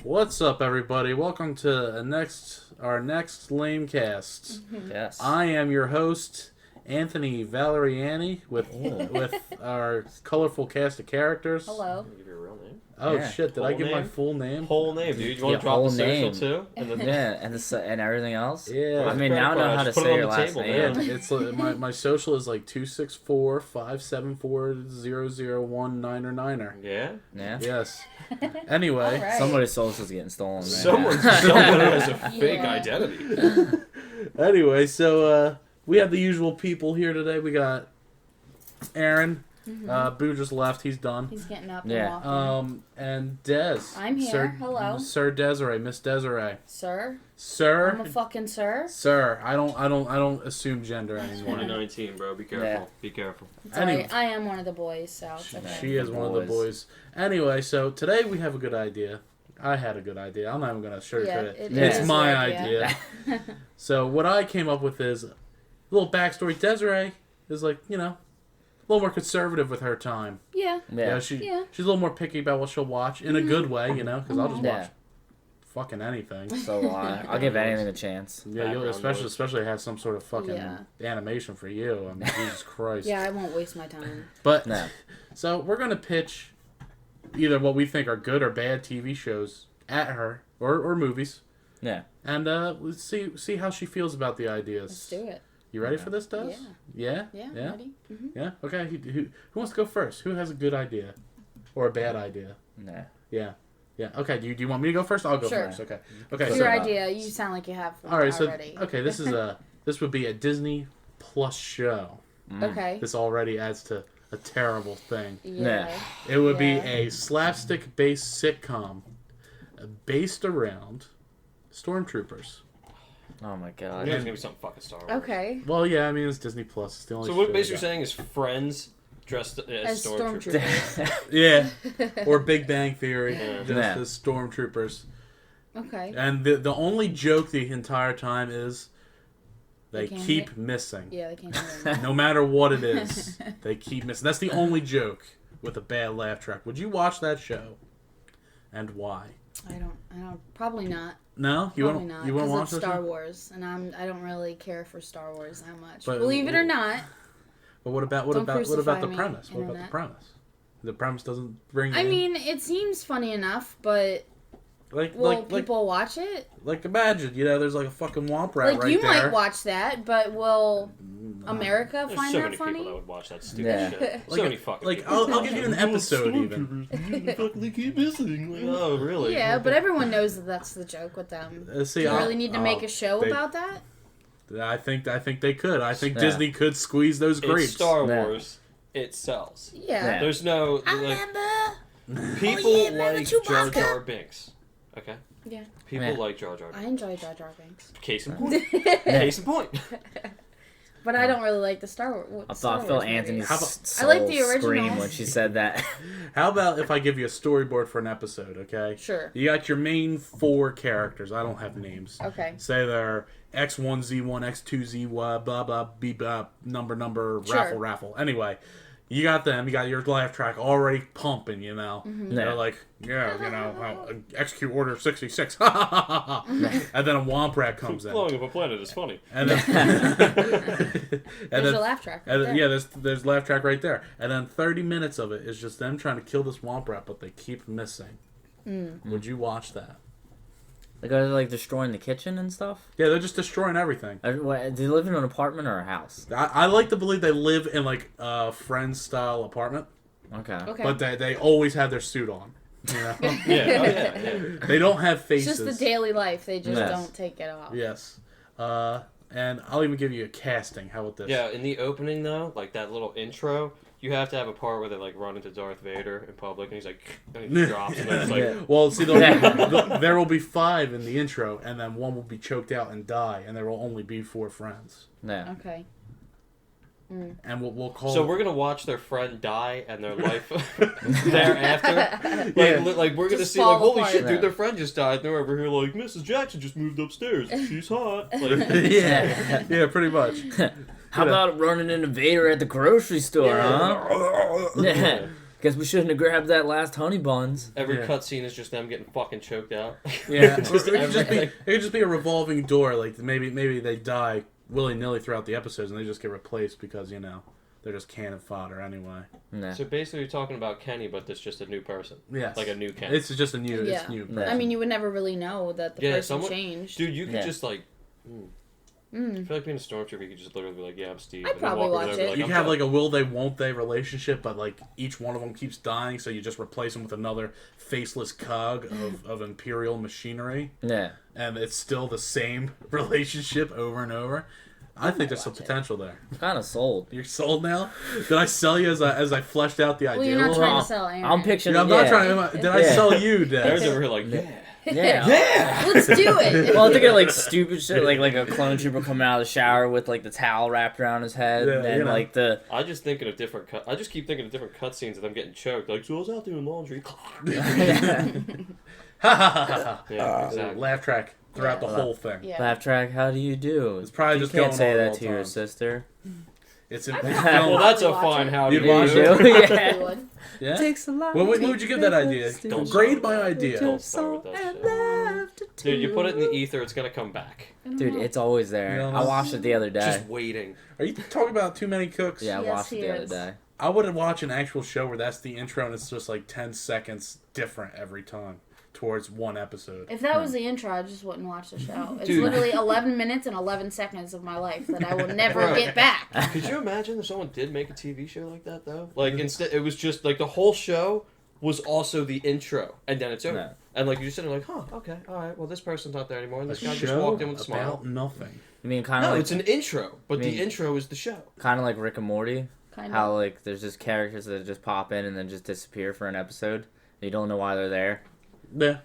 What's up, everybody? Welcome to our next Lamecast. Yes. I am your host, Anthony Valeriani, with our colorful cast of characters. Hello. Give your real name. Oh Yeah. shit! Did I Whole give my name? full name? Whole name, dude. You want Yeah, to drop whole the social name. too? And then Yeah, and everything else. Yeah. I mean, now I know how to Just put it say on your the last table, name. man. It's my social is like 264-574-0019 or 9er. yeah. Yeah. Yes. Anyway, All right. Somebody's social's getting stolen. Right Someone's now. someone has a fake Yeah. identity. anyway, so we have the usual people here today. We got Aaron. Boo just left. He's done. He's getting up Yeah. and walking. And Des. I'm here. Hello. Sir Desiree, Miss Desiree. Sir? Sir. I'm a fucking sir. Sir. I don't assume gender anymore. 2019, bro. Be careful. Yeah. Be careful. It's Anyway. alright. I am one of the boys, so it's okay. She is one of the boys. Anyway, so today we have a good idea. I had a good idea. I'm not even gonna sugarcoat Yeah, it. it It's is my your idea. idea. So what I came up with is a little backstory. Desiree is like, a little more conservative with her time. Yeah. Yeah. She's Yeah. a little more picky about what she'll watch in a good way, because I'll just Yeah. watch fucking anything. So I'll give anything a chance. Yeah, you'll Background noise. especially have some sort of fucking Yeah. animation for you. I mean, Jesus Christ. Yeah, I won't waste my time. But No. so we're gonna pitch either what we think are good or bad TV shows at her or movies, Yeah. and let's see how she feels about the ideas. Let's do it. You ready for this, Des? Yeah. Yeah. Yeah, ready? Mm-hmm. Yeah. Okay. Who wants to go first? Who has a good idea or a bad idea? No. Yeah. Yeah. Okay. Do you want me to go first? I'll go Sure. first. Okay. Okay. It's So, your idea. You sound like you have one all right. So already. okay. This would be a Disney Plus show. Okay. This already adds to a terrible thing. Yeah. It would be Yeah. a slapstick-based sitcom based around stormtroopers. Oh my I god. knew it was gonna be something fucking Star Wars. Okay. Well, yeah, I mean it's Disney Plus. It's the only. So what show basically they saying is Friends dressed as As stormtroopers. stormtroopers. got. Yeah, or Big Bang Theory, Yeah. just Yeah. as stormtroopers. Okay. And the only joke the entire time is they can't keep hit- missing. Yeah, they can't hear me. No matter what it is, they keep missing. That's the only joke with a bad laugh track. Would you watch that show? And why? I don't. Probably not. No, you Probably won't. not. You won't Because watch it's that Star show? Wars, and I don't really care for Star Wars that much. But- Believe it or not. But what about Don't the crucify me, premise? What about the Internet. premise? The premise doesn't bring. I in- mean, it seems funny enough, but like will like people watch it? like imagine, there's like a fucking womp rat Like right you there. might watch that, but will America There's find so that many funny? people that would watch that stupid Yeah. shit. Like So many fucking like people. I'll give you an episode even. They keep missing. Like, oh, really? Yeah, but everyone knows that that's the joke with them. See, Do you I'll- really need to make a show they- about that? I think they could. I think Yeah. Disney could squeeze those It's grapes. Star Yeah. Wars. It sells. Yeah. There's no I like remember. people Oh, yeah, remember like Jar Chewbacca? Jar Binks. Okay. Yeah. People Yeah. like Jar Jar I Binks. enjoy Jar Jar Binks, Case in point. Case in point. but I don't really like the Star Wars. I felt Anthony's How about- soul I like the original. scream when she said that. How about if I give you a storyboard for an episode? Okay. Sure. You got your main 4 characters. I don't have names. Okay. Say they're X1Z1, X2Z1, blah blah, beep number, Sure. raffle. Anyway, you got them. You got your laugh track already pumping. Mm-hmm. They're Yeah. like, execute order 66. And then a womp rat comes in, Blowing up a planet is funny. and then There's and your then. laugh track. Right And there. then, yeah, there's laugh track right there, and then 30 minutes of it is just them trying to kill this womp rat, but they keep missing. Would you watch that? They go like destroying the kitchen and stuff. Yeah, they're just destroying everything. Do they live in an apartment or a house? I like to believe they live in like a friend style apartment, Okay. Okay. but they always have their suit on. You know? Yeah. Oh, yeah. They don't have it's faces. just the daily life. They just Yes. don't take it off. Yes. And I'll even give you a casting. How about this? Yeah. In the opening though, like that little intro, you have to have a part where they like run into Darth Vader in public, and he's like, and he drops, and then it's like, Yeah. Well, see, there will be 5 in the intro, and then 1 will be choked out and die, and there will only be 4 friends. Yeah. Okay. And we'll call. so we're gonna watch their friend die and their life thereafter. Yeah. Like we're gonna Just see like, fall holy apart. shit, Yeah. dude, their friend just died. And they're over here like, Mrs. Jackson just moved upstairs. She's hot. Like, yeah, yeah, pretty much. How about running into Vader at the grocery store, huh? Yeah. Guess we shouldn't have grabbed that last honey buns. Every Yeah. cutscene is just them getting fucking choked out. Yeah, Just it could just be a revolving door. Like maybe they die willy nilly throughout the episodes, and they just get replaced because they're just cannon fodder anyway. Nah. So basically, you're talking about Kenny, but it's just a new person. Yes, Like a new Kenny. It's just a new. Yeah. It's new. Yeah. person. I mean, you would never really know that the Yeah, person someone- changed. Dude, you could Yeah. just like. I feel like being a stormtrooper, you could just literally be like, "Yeah, I'm Steve." I'd and then probably walk over watch there it. and You be can have "I'm like a will they won't they relationship, but like each one of them keeps dying, so you just replace them with another faceless cog of imperial machinery, Yeah. and it's still the same relationship over and over. I think there's some watch it. potential there. I'm kind of sold. You're sold now. Did I sell you as I fleshed out the idea? Well, you're a not little? trying Well, to sell Aaron. I'm picturing. Yeah, I'm yeah. not trying. Did I Yeah. sell you, There's Dad? over here like, Yeah. Let's do it. Well, I'm thinking of, like stupid shit, like a clone trooper coming out of the shower with like the towel wrapped around his head, Yeah, and then you know. like the I just thinking of different. I just keep thinking of different cutscenes of them getting choked. Like, so I was out doing laundry. Ha ha ha ha. Yeah, exactly. Laugh track throughout the Yeah. whole thing. Yeah. laugh track. How do you do? It's probably you just can't going say on that all to your time. sister. It's in I'd it's probably Well, filmed. that's a watch fine it. how You'd do watch you. it? I Yeah. probably would. Yeah. Takes a lot. What would you give that idea? Don't Grade start my with that. idea. Don't start with that shit. Dude, you put it in the ether, it's gonna come back. Dude, it's always there. You know, I watched it the other day. Just waiting. Are you talking about Too Many Cooks? Yeah, I Yes, watched it he the other is. day. I would watch an actual show where that's the intro and it's just like 10 seconds different every time towards one episode. If that was the intro, I just wouldn't watch the show. It's Dude. literally 11 minutes and 11 seconds of my life that I will never Bro. get back. Could you imagine if someone did make a TV show like that though? Like instead, it was just like the whole show was also the intro, and then it's over. No. And like you're sitting there like, huh, okay, all right. Well, this person's not there anymore, and A this guy just show walked in with a smile. about nothing. You mean kind No, of like it's an intro, but mean- the intro is the show. kind of like Rick and Morty? Kind How of. like there's just characters that just pop in and then just disappear for an episode. And you don't know why they're there. Yeah.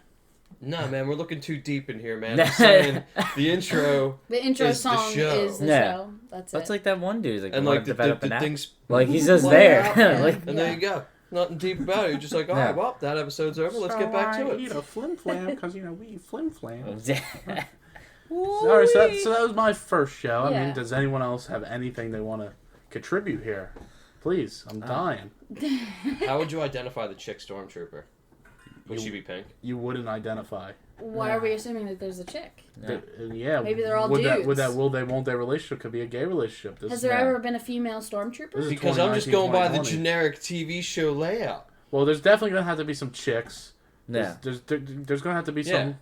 No, man, we're looking too deep in here, man. I'm saying the intro, The intro is the song show. is the Yeah. show. That's That's it. like that one dude. He's like, and "You like wanna the develop an app?" things, Like he's just Well, there. yeah. Like and there you go. Nothing deep about it. You're just like, all Yeah. right, well, that episode's over. Let's get back to eat it. a flim flam because we eat flim flam. yeah. Sorry, so that was my first show. I Yeah. mean, does anyone else have anything they want to contribute here? Please, I'm dying. How would you identify the chick stormtrooper? Would You- she be pink? You wouldn't identify. Why are we assuming that there's a chick? Yeah. Maybe they're all would That, dudes. would that will they won't they relationship could be a gay relationship. This Has is there not- ever been a female This stormtrooper? is Because I'm just 2019, going by the 2020. generic TV show layout. Well, there's definitely gonna have to be some chicks. Yeah. There's gonna have to be some.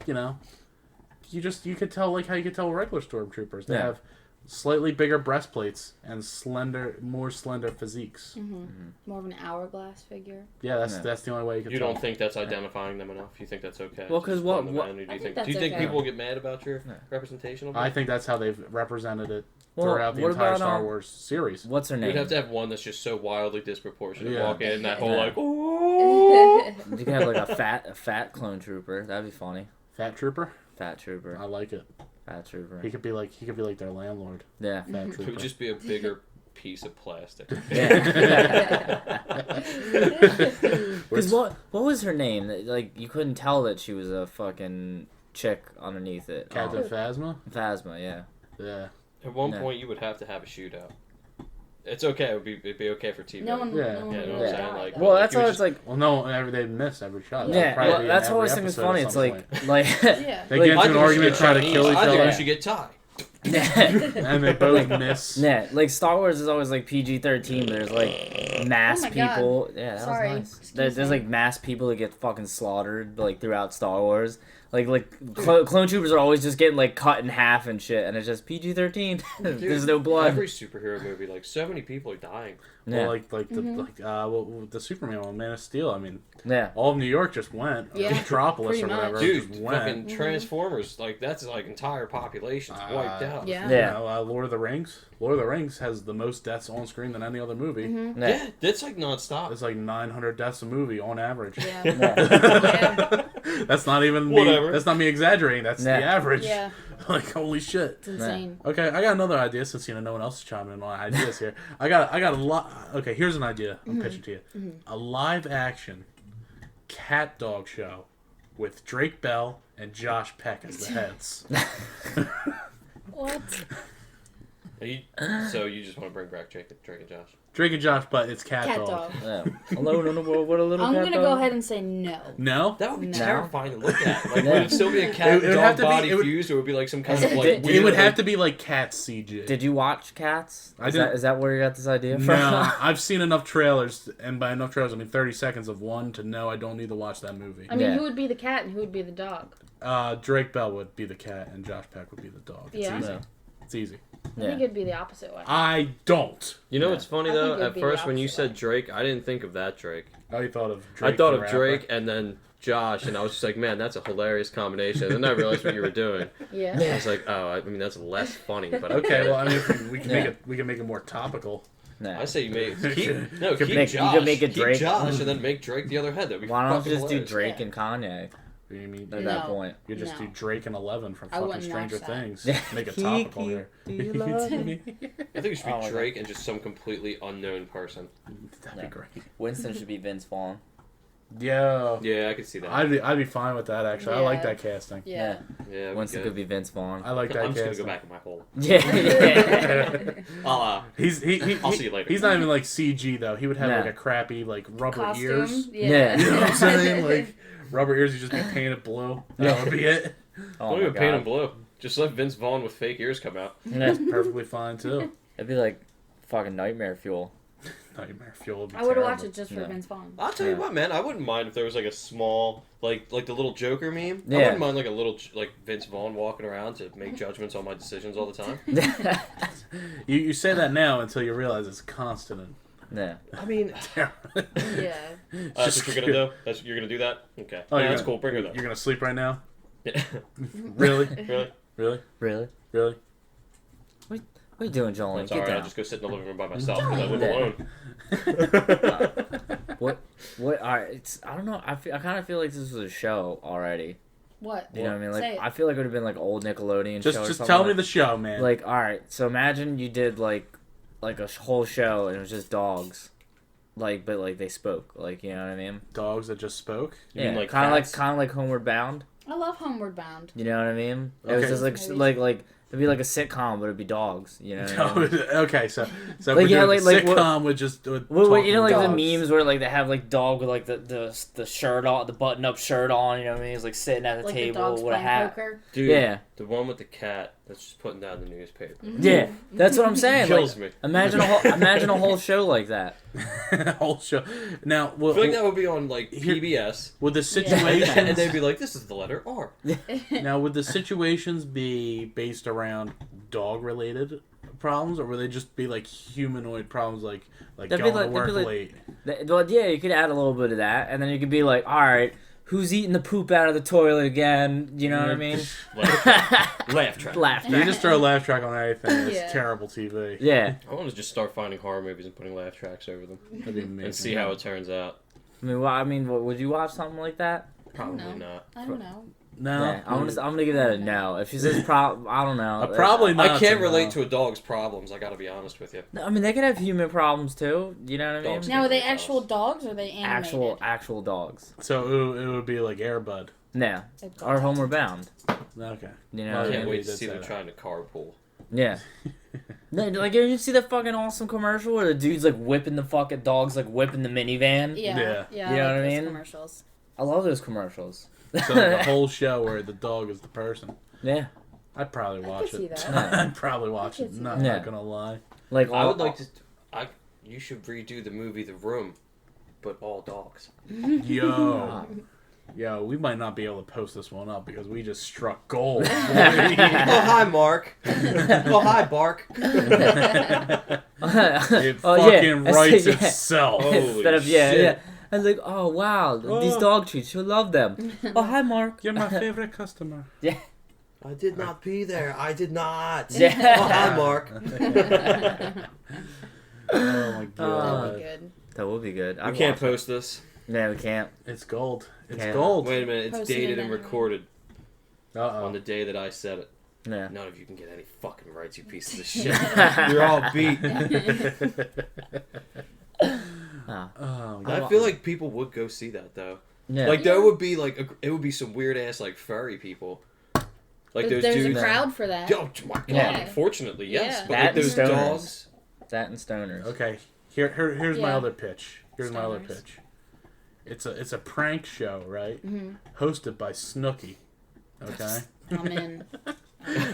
You could tell like how you could tell regular stormtroopers. They Yeah. have slightly bigger breastplates and more slender physiques. More of an hourglass figure. Yeah, Yeah. that's the only way you can You tell. don't think that's identifying them enough? You think that's okay? Well, 'cause Just what- run them what- in, or do I you think think? Do you that's think okay. people will get mad about your Yeah. representation of I them? think that's how they've represented it Well, throughout the what entire about, Star Wars series. What's her You'd name? have to have one that's just so wildly disproportionate. Yeah. Walk in, that whole Yeah. like, oh. You can have like a fat clone trooper. That'd be funny. Fat Trooper, Fat trooper. I like it. Fat trooper. He could be like their landlord. Yeah. Fat It Trooper. would just be a bigger piece of plastic. Yeah. We're- Because what was her name? Like you couldn't tell that she was a fucking chick underneath it. Captain Phasma. Phasma, yeah. Yeah. At one No. point, you would have to have a shootout. It's okay. It'd be okay for TV. No one, Yeah. no one Yeah, would you know really what I'm saying? die. Like, Well, like, that's you would always just- like. Well, no, they miss every shot. Yeah, Probably well, be that's in always every thing that's episode funny. at It's some like, point. like, Yeah. They like- get I into think an we argument, should try get to kill Chinese. each I think we other, should get Thai. and they both miss. yeah, like Star Wars is always like PG-13. There's like mass Oh my God. people. Yeah, that Sorry. was nice. Excuse There's me. like mass people that get fucking slaughtered like throughout Star Wars. Like clone troopers are always just getting like cut in half and shit, and it's just PG-13. There's no blood. Every superhero movie, like so many people are dying. Yeah, Well, the Superman one, Man of Steel. I mean, yeah. all of New York just went. Or Yeah, Metropolis pretty or whatever. much. Dude, just went. fucking Transformers, like that's like entire populations wiped out. Yeah. Yeah. You know, Lord of the Rings. Lord of the Rings has the most deaths on screen than any other movie. Mm-hmm. Yeah, that's like nonstop. It's like 900 deaths a movie on average. Yeah. Yeah. That's not even Whatever. me. That's not me exaggerating. That's Yeah. the average. Yeah. Like holy shit. It's insane. Okay, I got another idea since no one else is chiming in on ideas here. I got a lot. Okay, here's an idea. I'm pitching to you. A live action cat dog show with Drake Bell and Josh Peck as the heads. What? So you just want to bring back Drake and Josh? Drake and Josh, but it's cat, Cat dog. dog. Alone in the world with a little I'm cat gonna dog. go ahead and say no. No? That would be No. terrifying to look at. Like, Yeah. would it still be a cat It would have dog to be- body it would- fused, or would it be like some kind of It like would- It weird, would have like- to be like cat CG. Did you watch Cats? I Is that where you got this idea from? No, I've seen enough trailers, and by enough trailers, I mean 30 seconds of one to know I don't need to watch that movie. I mean, Yeah. who would be the cat and who would be the dog? Drake Bell would be the cat, and Josh Peck would be the dog. It's Yeah. easy. Yeah. It's easy. I think it'd be the opposite way. I don't. You know Yeah. what's funny I think though? it'd At be the first, when you opposite said way. Drake, I didn't think of that Drake. I thought of Drake. I thought the of rapper. Drake and then Josh, and I was just like, man, that's a hilarious combination. And then I realized what you were doing. Yeah. I was like, oh, I mean, that's less funny, but Okay, well, I mean, if we can Yeah. we can make it more topical. Nah. I say you keep Could keep make- you Josh, could make it keep Drake. Josh, and then make Drake the other head. That'd be Why don't fucking you just do hilarious. Drake Yeah. and Kanye You mean at No. that point? you just No. do Drake and 11 from I fucking wouldn't Stranger watch that. Things. Yeah. Make it topical Kiki, here. do you love me? I think it should be Oh, my Drake and just some completely unknown person. That'd Yeah. be great. Winston should be Vince Vaughn. Yeah. Yeah, I could see that. I'd be fine with that actually. I like Yeah. that casting. Yeah. yeah, Winston could be Vince Vaughn. I like that I'm just gonna casting. go back in my hole. Yeah. I'll I'll see you later. He's not even like CG though. He would have Nah. like a crappy like rubber Costume. ears. Yeah. You know what I'm saying? Like rubber ears, you just be painted blue. That would be it. Oh Don't my even paint him god. blue. Just let Vince Vaughn with fake ears come out. Yeah. Perfectly fine too. It'd be like fucking nightmare fuel. Nightmare Fuel would be I would terrible. watch it just for Yeah. Vince Vaughn. I'll tell you Yeah. what, man. I wouldn't mind if there was like a small, like the little Joker meme. I Yeah. wouldn't mind like a little like Vince Vaughn walking around to make judgments on my decisions all the time. You say that now until you realize it's consonant. Yeah. I mean, Yeah. that's what you're gonna do. You're gonna do that. Okay, Oh, yeah, you're that's gonna- cool. Bring her You're though. gonna sleep right now? Yeah. Really? Really? Really? Really? Really? What are you doing, Joel? It's Get alright. I'll down. just go sit in the living room by myself because I live Yeah. alone. What? Alright, it's. I don't know. I kind of feel like this was a show already. What? You know what I mean? Like, Say it. I feel like it would have been like old Nickelodeon show or Just something. tell me like, the show, man. Like, all right. So imagine you did like a whole show and it was just dogs, like, but like they spoke, like, you know what I mean? Dogs that just spoke. You Yeah, mean like kind of cats? like Homeward Bound. I love Homeward Bound. You know what I mean? It was Okay. just like it'd be like a sitcom, but it'd be dogs. You know what I mean? Okay, so Like, we're yeah, doing like a what- sitcom with just with Well, you know, like talking the dogs. memes where like they have like dog with like the shirt on, the button up shirt on. You know what I mean? He's like sitting at the Like the table dogs with a playing hat. poker. Dude, Yeah, the one with the cat that's just putting down the newspaper. yeah, that's what I'm saying. Kills Like, me. imagine a whole show like that. whole show. Now, I feel like that would be on like Here- PBS, would the and situations they'd be like, "This is the letter R." now would the situations be based around dog related problems, or would they just be like humanoid problems, like That'd be going like- to work that'd be like- late? Well, yeah, you could add a little bit of that, and then you could be like, all right, who's eating the poop out of the toilet again? You know what I mean? Laugh track. Laugh You track. just throw a laugh track on everything. It's Yeah. terrible TV. Yeah, I want to just start finding horror movies and putting laugh tracks over them That'd be amazing. and see how it turns out. I mean, would you watch something like that? Probably No. not. I don't know. No, Yeah, I'm gonna give that a no. If she says I don't know. probably not. I can't no. relate to a dog's problems. I gotta be honest with you. I mean, they could have human problems too. You know what I mean? Dogs. Now, are they actual dogs or are they animated? Actual dogs. So it would be like Air Bud. No, They've got- or Homeward Bound. Okay. You Oh, know? I what I yeah. can't mean? wait we to did see say them that. trying to carpool. Yeah. No, like, did you see that fucking awesome commercial where the dude's like whipping the fucking dogs, like whipping the minivan? Yeah. Yeah. Yeah. You know I like what I those mean? Commercials. I love those commercials. So the whole show where the dog is the person. Yeah. I'd probably I watch could it. see that. I'd probably watch I it. could see Not, that. not Yeah. gonna lie. Like I would like to. You should redo the movie The Room, but all dogs. Yo. Yo, we might not be able to post this one up because we just struck gold. Oh hi, Mark. Oh hi, Bark. It Oh, yeah. fucking I writes said, yeah. itself. Holy Instead of yeah, shit. yeah. I was like, oh wow, these Oh. dog treats, you'll love them. Oh hi, Mark. You're my favorite customer. I did not be there. I did not. Yeah. Oh hi, Mark. Oh my That'd god. be good. That would be good. We I'd can't watch post this. it. Yeah, we can't. It's gold. It's Okay. gold. Wait a minute. It's Post it dated in and anyway. recorded on Uh-oh. the day that I said it. Yeah. None of you can get any fucking rights, you pieces of shit. You're all beat. Oh. Oh, I feel like people would go see that though. Yeah. Like there would be like it would be some weird ass like furry people. Like those There's dudes. a crowd for that. Oh my god! Yeah. Unfortunately, yes. Yeah. But That like and those stoners. dogs. That and stoners. Okay, here's my Yeah. other pitch. Here's my other Stoners. pitch. It's a prank show, right? Mm-hmm. Hosted by Snooki. Okay, I'm in.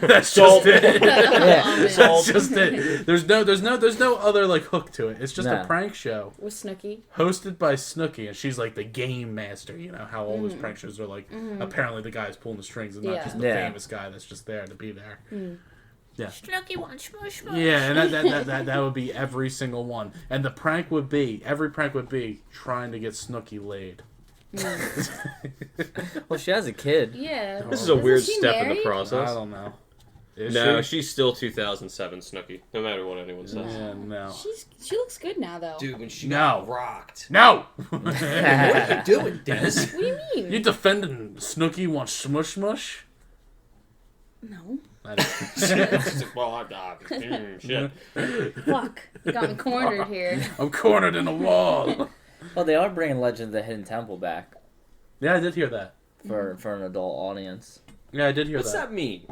that's just it. I'm in. That's just it. There's no other like hook to it. It's just No. a prank show With Snooki. hosted by Snooki, and she's like the game master. You know how all those prank shows are like. Mm-hmm. Apparently, the guy's pulling the strings, and not Yeah. just the Yeah. famous guy that's just there to be there. Snooki wants smush smush. Yeah, and that would be every single one. And the prank would be trying to get Snooki laid. Well, she has a kid. Yeah. This is a Isn't weird she step in the married? I process. don't know. Is No, she? she's still 2007 Snooki. No matter what anyone says. Yeah, no. She looks good now though. Dude, when she No. got rocked. No! What are you doing, Des? What do you mean? You defending Snooki wants smush smush? No. I don't- Well, shit. Fuck. You got me cornered here. I'm cornered in a wall. Well, they are bringing Legend of the Hidden Temple back Yeah, I did hear that. for an adult audience. Yeah, I did hear What's that mean?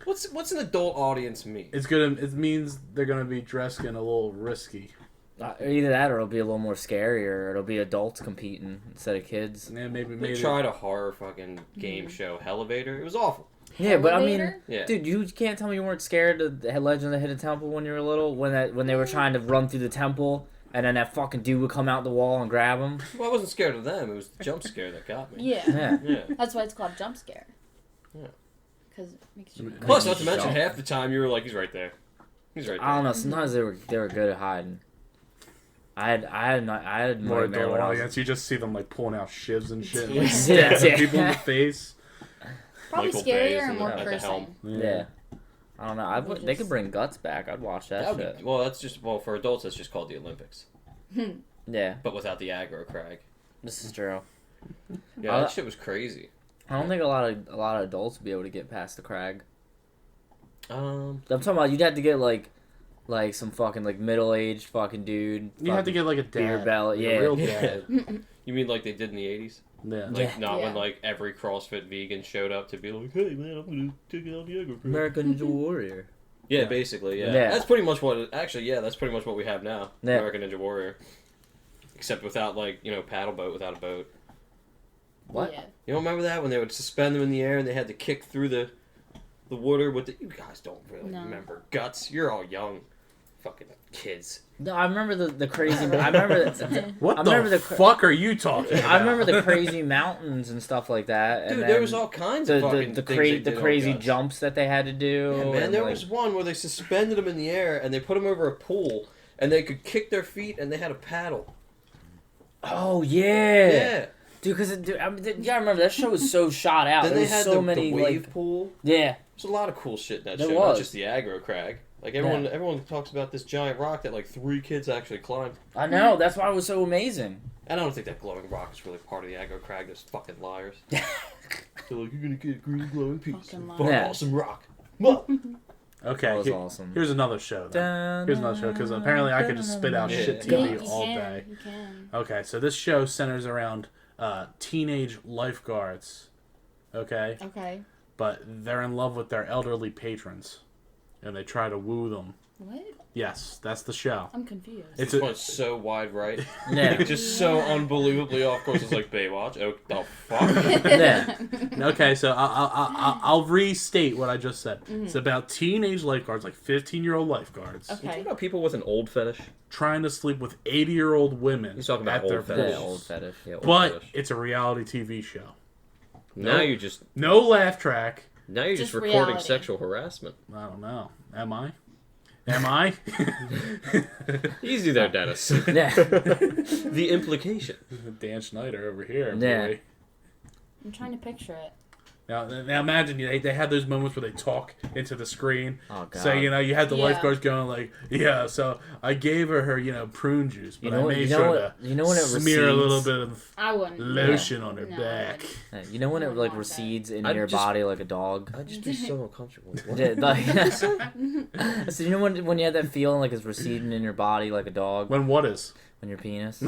What's an adult audience mean? It's good. It means they're gonna be dressed in a little risky. Either that, or it'll be a little more scary, or it'll be adults competing instead of kids. Yeah, maybe. They tried a horror fucking game show, Elevator. It was awful. Yeah, but I mean, Elevator? Yeah. dude, you can't tell me you weren't scared of the Legend of the Hidden Temple when you were little, when they were trying to run through the temple, and then that fucking dude would come out the wall and grab him. Well, I wasn't scared of them. It was the jump scare that got me. Yeah. Yeah. Yeah. That's why it's called jump scare. Yeah. Because it makes you. Plus, not to mention, Jump. half the time you were like, he's right there. He's right there. I don't know. Sometimes they were good at hiding. I had More nightmare adult when I was- audience. You just see them like pulling out shivs and shit, and, Yeah. like stabbing people in the face. Probably Michael Bay's scarier and in more at the helm. cursing. Yeah. I don't know. Which They is- could bring Guts back. I'd watch that That'd shit. be, well, that's just for adults. That's just called the Olympics, Yeah, but without the aggro crag. this is true. Yeah, that shit was crazy. I don't think a lot of adults would be able to get past the crag. Um, I'm talking about you'd have to get like some fucking like middle-aged fucking dude. You have to get like a beer dad, belly, like yeah. a real dad. you mean like they did in the 80s? Yeah. Like Yeah. not when Yeah. like every CrossFit vegan showed up to be like, hey man, I'm gonna take out the aggro crag. American Ninja Warrior. Yeah, Yeah. basically, yeah. Yeah. That's pretty much what. Actually, yeah, that's pretty much what we have now. Yeah. American Ninja Warrior, except without like paddle boat without a boat. What? Yeah. You don't remember that when they would suspend them in the air and they had to kick through the water with the. You guys don't really No. remember Guts. You're all young, fucking kids. No, I remember the crazy. I remember What I the, remember the fuck are you talking about? I remember the crazy mountains and stuff like that. And Dude, then there was all kinds of fucking the things they the did on crazy Guts. jumps that they had to do. Yeah, man, and, there like- was one where they suspended them in the air and they put them over a pool and they could kick their feet and they had a paddle. Oh yeah, Yeah. dude. Because I remember that show was so shot out. Then There they was had so the many wave like pool. yeah. There's a lot of cool shit in that There show, not was. just the aggro crag. Like everyone talks about this giant rock that like 3 kids actually climbed. I know. That's why it was so amazing. And I don't think that glowing rock is really part of the aggro crag. Those fucking liars. They're like, you're gonna get a green glowing piece. Fucking Fuck liars. Yeah. awesome rock. Well, Okay, That was here- awesome. here's another show. Then. Here's another show because apparently I could just spit out Yeah. shit Yeah, TV you all can. day. You can. Okay, so this show centers around teenage lifeguards. Okay, Okay. but they're in love with their elderly patrons, and they try to woo them. What? Yes, that's the show. I'm confused. It's this a, one's so wide right. Yeah. Just so unbelievably off course. It's like Baywatch. Oh, the fuck? Yeah. okay, so I'll restate what I just said. It's about teenage lifeguards, like 15-year-old lifeguards, Okay. You talking about people with an old fetish? trying to sleep with 80-year-old women He's talking about at their old Yeah, fetish. pools. old fetish. Yeah, old But fetish. it's a reality TV show. Now Nope. you just No laugh track. just recording reality. sexual harassment. I don't know. Am I? Am I? Easy there, Dennis. Yeah. The implication. Dan Schneider over here. Yeah. Boy. I'm trying to picture it. Now imagine they have those moments where they talk into the screen. Oh god. So you had the Yeah. lifeguards going like, yeah. So I gave her prune juice, but You know I what- made you know sure what- to you know when it smear a little recedes? bit of I wouldn't. lotion on her No, I back. wouldn't. You know when it I like want that. recedes in I'd your just- body like a dog. I'd just be so uncomfortable. What? Yeah, like, so you know when you have that feeling like it's receding in your body like a dog When what is? when your penis.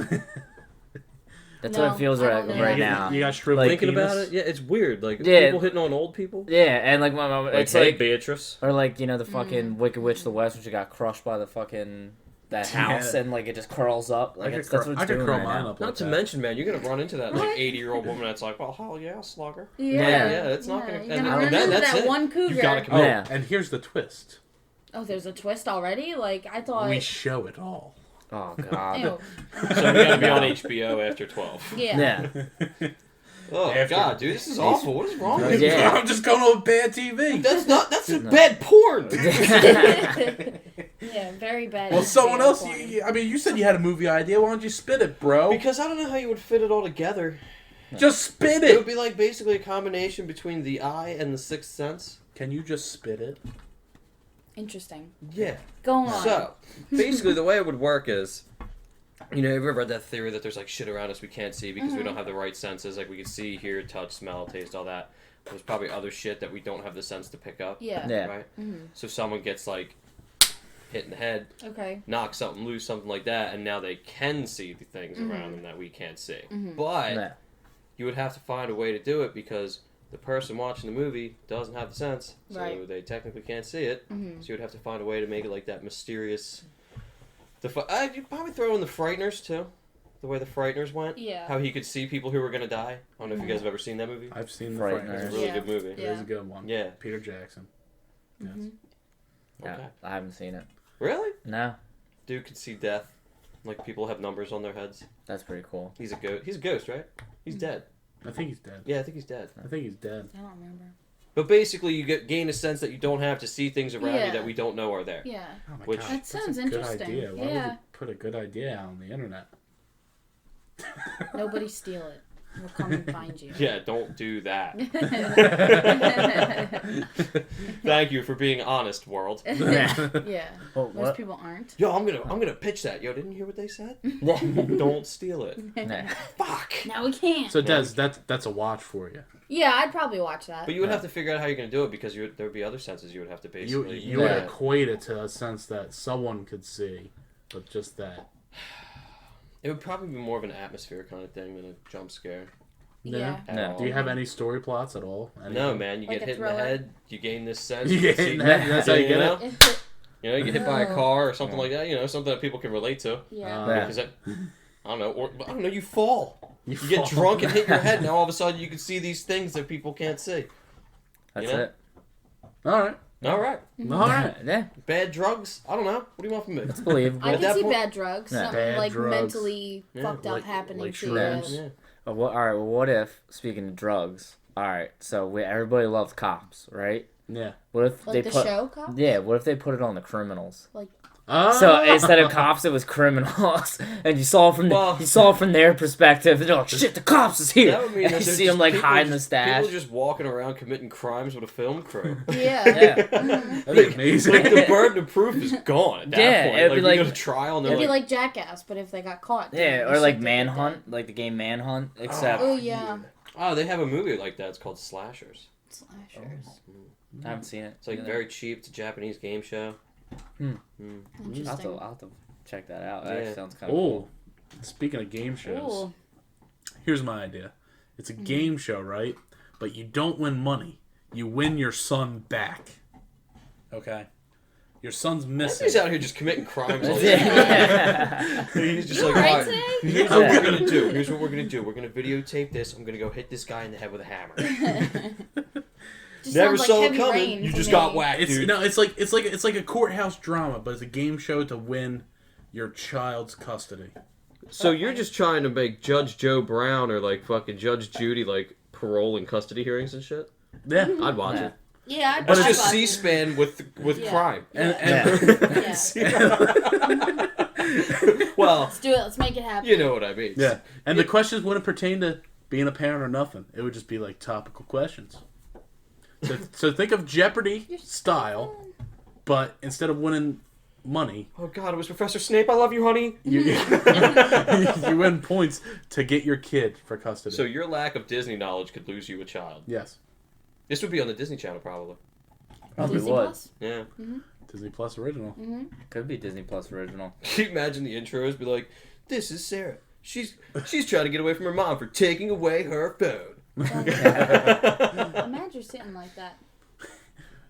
That's No, what it feels I like don't know. right you, now. You got shriveled Like, Thinking penis. about it, yeah, it's weird. Like Yeah. people hitting on old people. Yeah, and like my mom, Like, it's hey, like, Beatrice. or like the fucking Wicked Witch of the West when she got crushed by the fucking that house Yeah. and like it just curls up. Like that's what it's I could doing curl right mine now. up Not like to that. mention, man, you're gonna run into that like 80-year-old woman that's like, well, hell yeah, slugger. Yeah. Yeah, it's not gonna- You're and gonna run then into that's that it. one cougar. You've gotta Oh, commit. Yeah. and here's the twist. Oh, there's a twist already? Like, I thought... We show it all. Oh god. Ew. So we gotta be on HBO after 12. Yeah. Yeah. Oh After- God, dude, this is awful. What is wrong with you? Yeah. I'm just going on bad TV. That's bad porn. Yeah, very bad. Well, someone HBO else. porn. I mean, you said you had a movie idea. Why don't you spit it, bro? Because I don't know how you would fit it all together. Just spit It would it. be like basically a combination between The Eye and The Sixth Sense. Can you just spit it? Interesting. Yeah. Go on. So, basically, the way it would work is, you know, have you ever read that theory that there's like shit around us we can't see because we don't have the right senses? Like we can see, hear, touch, smell, taste, all that. There's probably other shit that we don't have the sense to pick up. Yeah. Yeah. Right. Mhm. So someone gets like hit in the head, Okay. knocks something loose, something like that, and now they can see the things around them that we can't see. Mhm. But Yeah. you would have to find a way to do it because the person watching the movie doesn't have the sense, so Right. they technically can't see it. Mhm. So you would have to find a way to make it like that mysterious. You'd probably throw in the Frighteners too, the way the Frighteners went. Yeah. How he could see people who were gonna die. I don't know if you guys have ever seen that movie. I've seen Frighteners. the It's a Frighteners. really Yeah. good movie. It is a good one. Yeah. Peter Jackson. Yes. Mhm. Yeah. Okay. I haven't seen it. Really? No. Dude could see death. Like people have numbers on their heads. That's pretty cool. He's a ghost. He's a ghost, right? He's dead. I think he's dead. Yeah, I think he's dead. I think he's dead. I don't remember. But basically, you gain a sense that you don't have to see things around Yeah. you that we don't know are there. Yeah. Oh my Which- God, That that's sounds a good interesting. idea. Why would Yeah. you put a good idea out on the internet? Nobody steal it. We'll come and find you. Yeah, don't do that. Thank you for being honest, world. Yeah. Yeah. Well, Most what? people aren't. Yo, I'm gonna pitch that. Yo, didn't you hear what they said? Yeah. Don't steal it. Yeah. Fuck. Now we can't. So Des, that's a watch for you. Yeah, I'd probably watch that. But you would have to figure out how you're gonna do it because there would be other senses you would have to You basically. you would Yeah. equate it to a sense that someone could see, but just that. It would probably be more of an atmosphere kind of thing than a jump scare. Yeah. at No. all. Do you have any story plots at all? No, Anything? man. You Like get a hit in the thriller? head. You gain this sense. You get hit in the head, that's how you get it? You know, you get hit by a car or something like that. You know, something that people can relate to. Yeah. Yeah. Because that, I don't know. Or I don't know. You fall. You fall. get drunk and hit your head. Now all of a sudden you can see these things that people can't see. That's You know? it. All right. All right. All right. Yeah. Bad drugs. I don't know. What do you want from me? It's believable. I At can that see point- bad drugs. Yeah. Something Bad like drugs. mentally Yeah, fucked up like- happening like to shrooms. you. Yeah. All right. Well, what if, speaking of drugs, all right, so everybody loves cops, right? Yeah. What if Like they the put show cop? Yeah, what if they put it on the criminals? Oh. So instead of cops, it was criminals, and you saw from their perspective. They're like, "Shit, the cops is here!" That would mean and that you there's see them just like people hiding the just- stash. People just walking around committing crimes with a film crew. Yeah. Yeah. Mhm. That'd be amazing. Like the burden of proof is gone at that Yeah, point. it'd be we like- go to trial and It'd they're be like, like Jackass, but if they got caught. Yeah, doing or the like shit they did. Manhunt, like the game Manhunt, except Oh yeah. oh, they have a movie like that. It's called Slashers. Slashers. I haven't seen it. It's like very cheap. It's a Japanese game show. Interesting. I'll have to check that out. That Yeah. actually sounds kind of Oh, cool. speaking of game shows, Ooh. here's my idea. It's a game show, right? But you don't win money. You win your son back. Okay? Your son's missing. He's out here just committing crimes. All the time. Yeah. He's just You like, alright all right, today? here's what we're gonna do. Here's what we're gonna do. We're gonna videotape this. I'm gonna go hit this guy in the head with a hammer. Just Never sounds saw like it Heavy coming. Rain You to just me. got whacked, It's dude. no, it's like a courthouse drama, but it's a game show to win your child's custody. So you're just trying to make Judge Joe Brown or like fucking Judge Judy like parole and custody hearings and shit? Yeah. I'd watch Yeah. it. Yeah, I'd That's I'd just watch it. C-SPAN with Yeah. crime. Yeah. Well, Let's do it. Let's make it happen. you know what I mean. Yeah. And the questions wouldn't pertain to being a parent or nothing. It would just be like topical questions. So think of Jeopardy style, but instead of winning money, Oh God, it was Professor Snape. I love you, honey. you you win points to get your kid for custody. So your lack of Disney knowledge could lose you a child. yes, This would be on the Disney Channel probably. Probably Disney would. Plus? Yeah. Disney Plus original. Could be Disney Plus original. Can you imagine the intros be like, "This is Sarah. She's trying to get away from her mom for taking away her phone. Imagine sitting like that.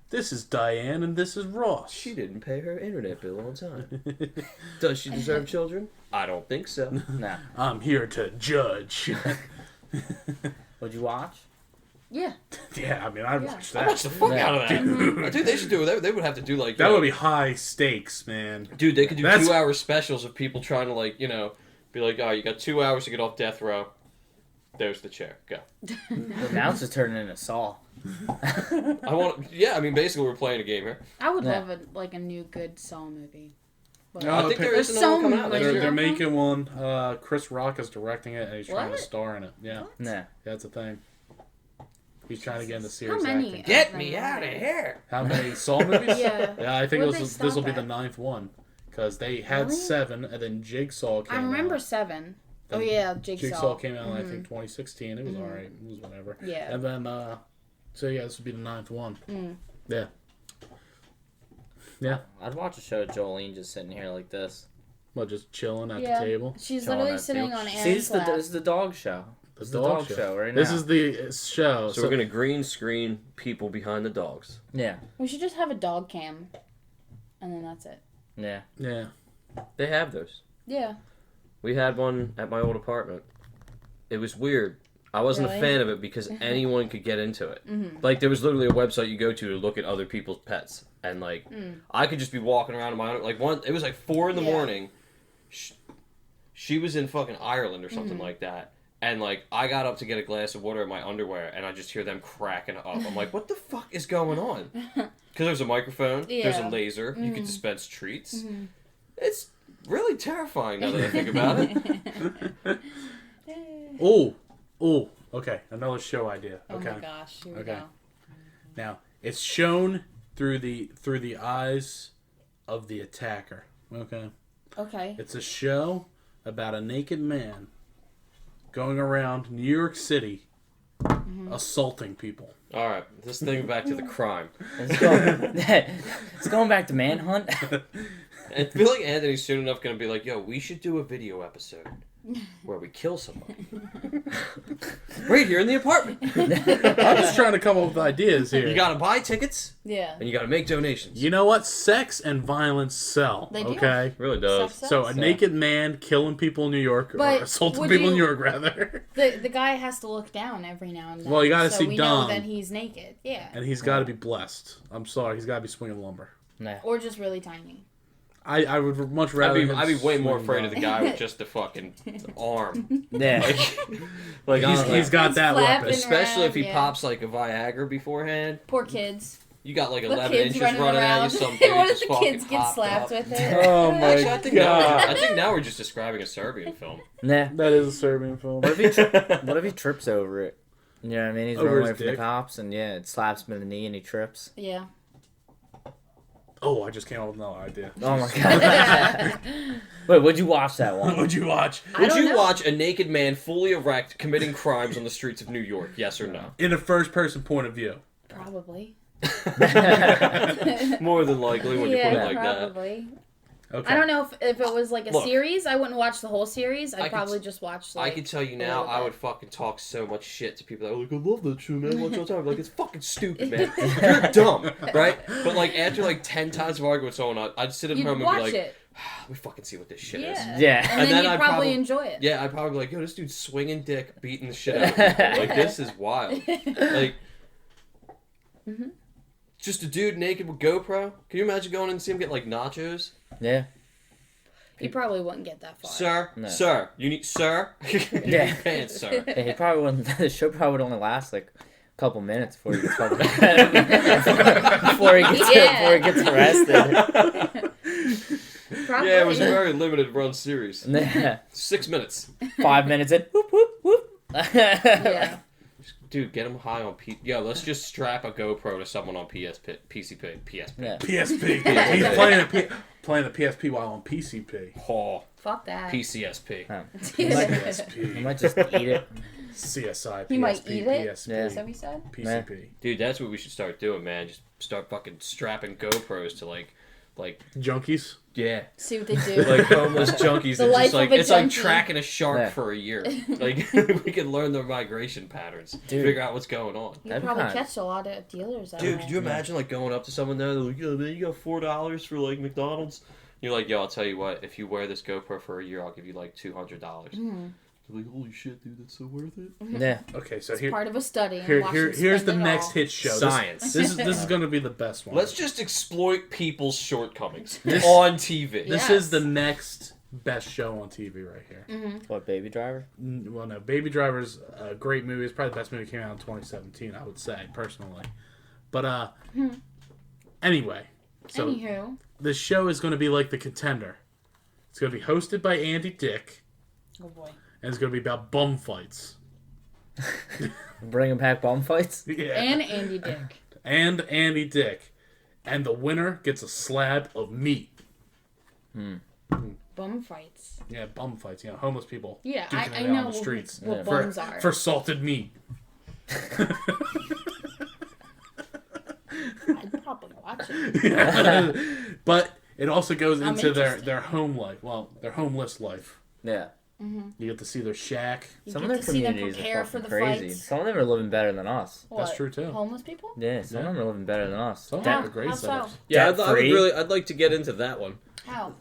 This is Diane and this is Ross. She didn't pay her internet bill on time. Does she deserve children? I don't think so. Nah. I'm here to judge. What'd you watch? Yeah. Yeah, I mean, I'd Yeah. watch I that. watched the fuck out of that. Dude, they should do it. They would have to do like... That would be high stakes, man. Dude, they could do That's- 2-hour specials of people trying to, like, you know, be like, oh, you got 2 hours to get off death row. There's the chair. Go. Now it's just turning into Saw. I mean, basically, we're playing a game here. I would Yeah. love a new good Saw movie. But No, I think there There's is another one coming out so next They're, many- year. they're making one. Chris Rock is directing it, and he's trying to What? star in it. Yeah, Nah. that's a thing. He's trying to get into How serious many? acting. Get me out of here! How many Saw movies? Yeah. Yeah, I think Where'd they this will stop be the at? 9th one. Because they had Really? 7, and then Jigsaw came I remember out. 7. Oh Then yeah, Jigsaw. Jigsaw came out in, I think, 2016. It was alright. It was whatever. Yeah. And then, so yeah, this would be the 9th one. Yeah. Yeah. I'd watch a show of Jolene just sitting here like this. Well, just chilling at Yeah. the table. She's Chilling literally at sitting the- on See, Aaron's lap. this is the dog show. This is the dog show right now. This is the show. So we're going to green screen people behind the dogs. Yeah. We should just have a dog cam, and then that's it. Yeah. Yeah. They have those. Yeah. We had one at my old apartment. It was weird. I wasn't Really? a fan of it because anyone could get into it. Like, there was literally a website you go to look at other people's pets. And, like, I could just be walking around in my own... Like, it was like 4 in the Yeah. morning. She was in fucking Ireland or something like that. And, like, I got up to get a glass of water in my underwear, and I just hear them cracking up. I'm like, what the fuck is going on? Because there's a microphone, there's a Yeah. laser, you can dispense treats. It's really terrifying now that I think about it. Oh, okay. Another show idea. Oh Okay. my gosh. Here we Okay. go. Now, it's shown through the eyes of the attacker. Okay. Okay. It's a show about a naked man going around New York City assaulting people. All right, this thing back to the crime. It's going back to Manhunt. I feel like Anthony's soon enough going to be like, yo, we should do a video episode where we kill somebody. Right here in the apartment. I'm just trying to come up with ideas here. You got to buy tickets, Yeah. and you got to make donations. You know what? Sex and violence sell. They do. Okay. It really does. Sex So a sells. naked man killing people in New York, But or assaulting would people in New you- York, rather. The guy has to look down every now and then. Well, you gotta so see we Dom. know that he's naked. Yeah. And he's got to be blessed. I'm sorry, he's got to be swinging lumber. Nah. Or just really tiny. I would much rather. I'd be way more swing afraid of the lumber. guy with just the fucking arm. Yeah. Like, He's got that Flapping weapon. especially if he yeah. pops like a Viagra beforehand. Poor kids. You got like The 11 kids inches running running at around. you. Some dude What if just the fucking kids get popped slapped up. with it? Oh my Actually, I think now we're just describing a Serbian film. Nah. That is a Serbian film. What if he trips over it? You know what I mean? He's Over running his away from the dick? cops, and yeah, it slaps him in the knee, and he trips. Yeah. Oh, I just came up with another idea. Oh my god! Wait, would you watch that What one? would you watch? Would don't you know. watch a naked man fully erect committing crimes on the streets of New York? Yes or no? In a first-person point of view. Probably. More than likely when you put it like that. probably. Okay. I don't know if it was like a Look. series. I wouldn't watch the whole series. I I'd could- probably just watch like. I can tell you a now, little I bit. would fucking talk so much shit to people that are like, I love that show, man. Watch all the time. Like, it's fucking stupid, man. You're dumb, right? But like after like 10 times of arguing with someone, I'd sit at You'd home and watch be like, it. let me fucking see what this shit is. Yeah. Yeah. And, And then, then you'd I'd probably probably- enjoy it. Yeah, I'd probably be like, yo, this dude's swinging dick, beating the shit out of people. Like, this is wild. Like, just a dude naked with GoPro. Can you imagine going in and see him get like nachos? Yeah. You probably wouldn't get that far. Sir, No. sir, you need you Yeah. need pants, sir. Yeah, he probably wouldn't. The show probably would only last like a couple minutes before he gets fucking before he gets arrested. Probably. Yeah, it was a very limited run series. Nah. 6 minutes. 5 minutes in. Whoop whoop whoop. Yeah. Dude, get him high on Yo, let's just strap a GoPro to someone on PSP. Yeah. PSP. He's playing the PSP while on PCP. Oh, Fuck that. PCSP. He PSP. might just eat it. CSI. PSP. He might eat it? PSP. Yeah. Is that what you said? PCP. Dude, that's what we should start doing, man. Just start fucking strapping GoPros to, like, like Junkies. yeah, See what they do. like homeless junkies. The It's life just like of a it's like junkie. tracking a shark Yeah. for a year. Like we can learn their migration patterns, Dude. figure out what's going on. You That'd be probably kinda- catch a lot of dealers out Dude, there. could you imagine like going up to someone there, they're like, yo, man, you got $4 for like McDonald's? You're like, yo, I'll tell you what, if you wear this GoPro for a year, I'll give you like $200. Mhm. They're like, holy shit, dude, that's so worth it. Yeah. Okay, so It's part of a study. And watch them here's the spend it next all. hit show. Science. This is going to be the best one. Let's just exploit people's shortcomings This- on TV. This Yes. is the next best show on TV right here. What, Baby Driver? Well, no, Baby Driver's a great movie. It's probably the best movie that came out in 2017, I would say, personally. But, anyway. So, Anywho. this show is going to be like The Contender. It's going to be hosted by Andy Dick, Oh boy. and it's going to be about bum fights. Bringing back bum fights? Yeah. And Andy Dick. And Andy Dick. And the winner gets a slab of meat. Bum fights. Yeah, bum fights. You know, homeless people. Yeah, duking I it out know on the streets. what Yeah. bums are. For salted meat. I'd probably watch it. But it also goes I'm into interested. their home life. Well, their homeless life. Yeah. You get to see their shack. You Some of get their to see them communities prepare are for fucking the crazy. fights. Some of them are living better than us. What, true, too. Homeless people? Yeah, some of them are living better than us. Some Debt, have great how so? setups. Yeah, Debt-free. I'd like to get into that one. How?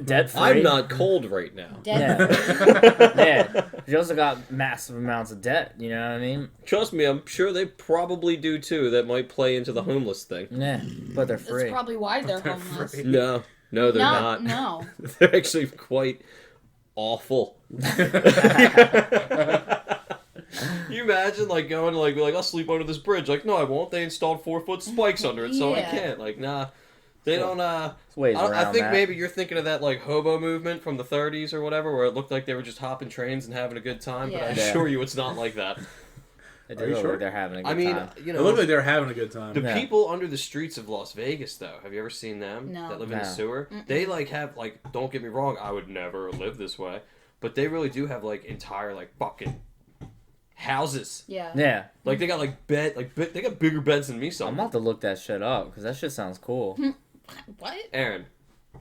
debt free. I'm not cold right now. Dead. Yeah. Yeah. You also got massive amounts of debt, you know what I mean? Trust me, I'm sure they probably do too. That might play into the homeless thing. Yeah. But they're That's free. probably why they're They're homeless. free. No, they're not. No. They're actually quite awful. You imagine like going to like be like, I'll sleep under this bridge. Like, no, I won't. They installed 4-foot spikes under it, so I Yeah. can't. Like, nah. They don't. There's ways I around think that. maybe you're thinking of that like hobo movement from the 30s or whatever, where it looked like they were just hopping trains and having a good time. But I Yeah. assure you, it's not like that. It Are does you look sure? like they're having a good I mean, time. you It know, looked like they were having a good time. the Yeah. people under the streets of Las Vegas, though, have you ever seen them? No. That live in the No. sewer. They like have like. Don't get me wrong, I would never live this way, but they really do have like entire like fucking houses. Yeah. Yeah. Like they got like they got bigger beds than me. I'm Some. about to look that shit up because that shit sounds cool. What? Aaron,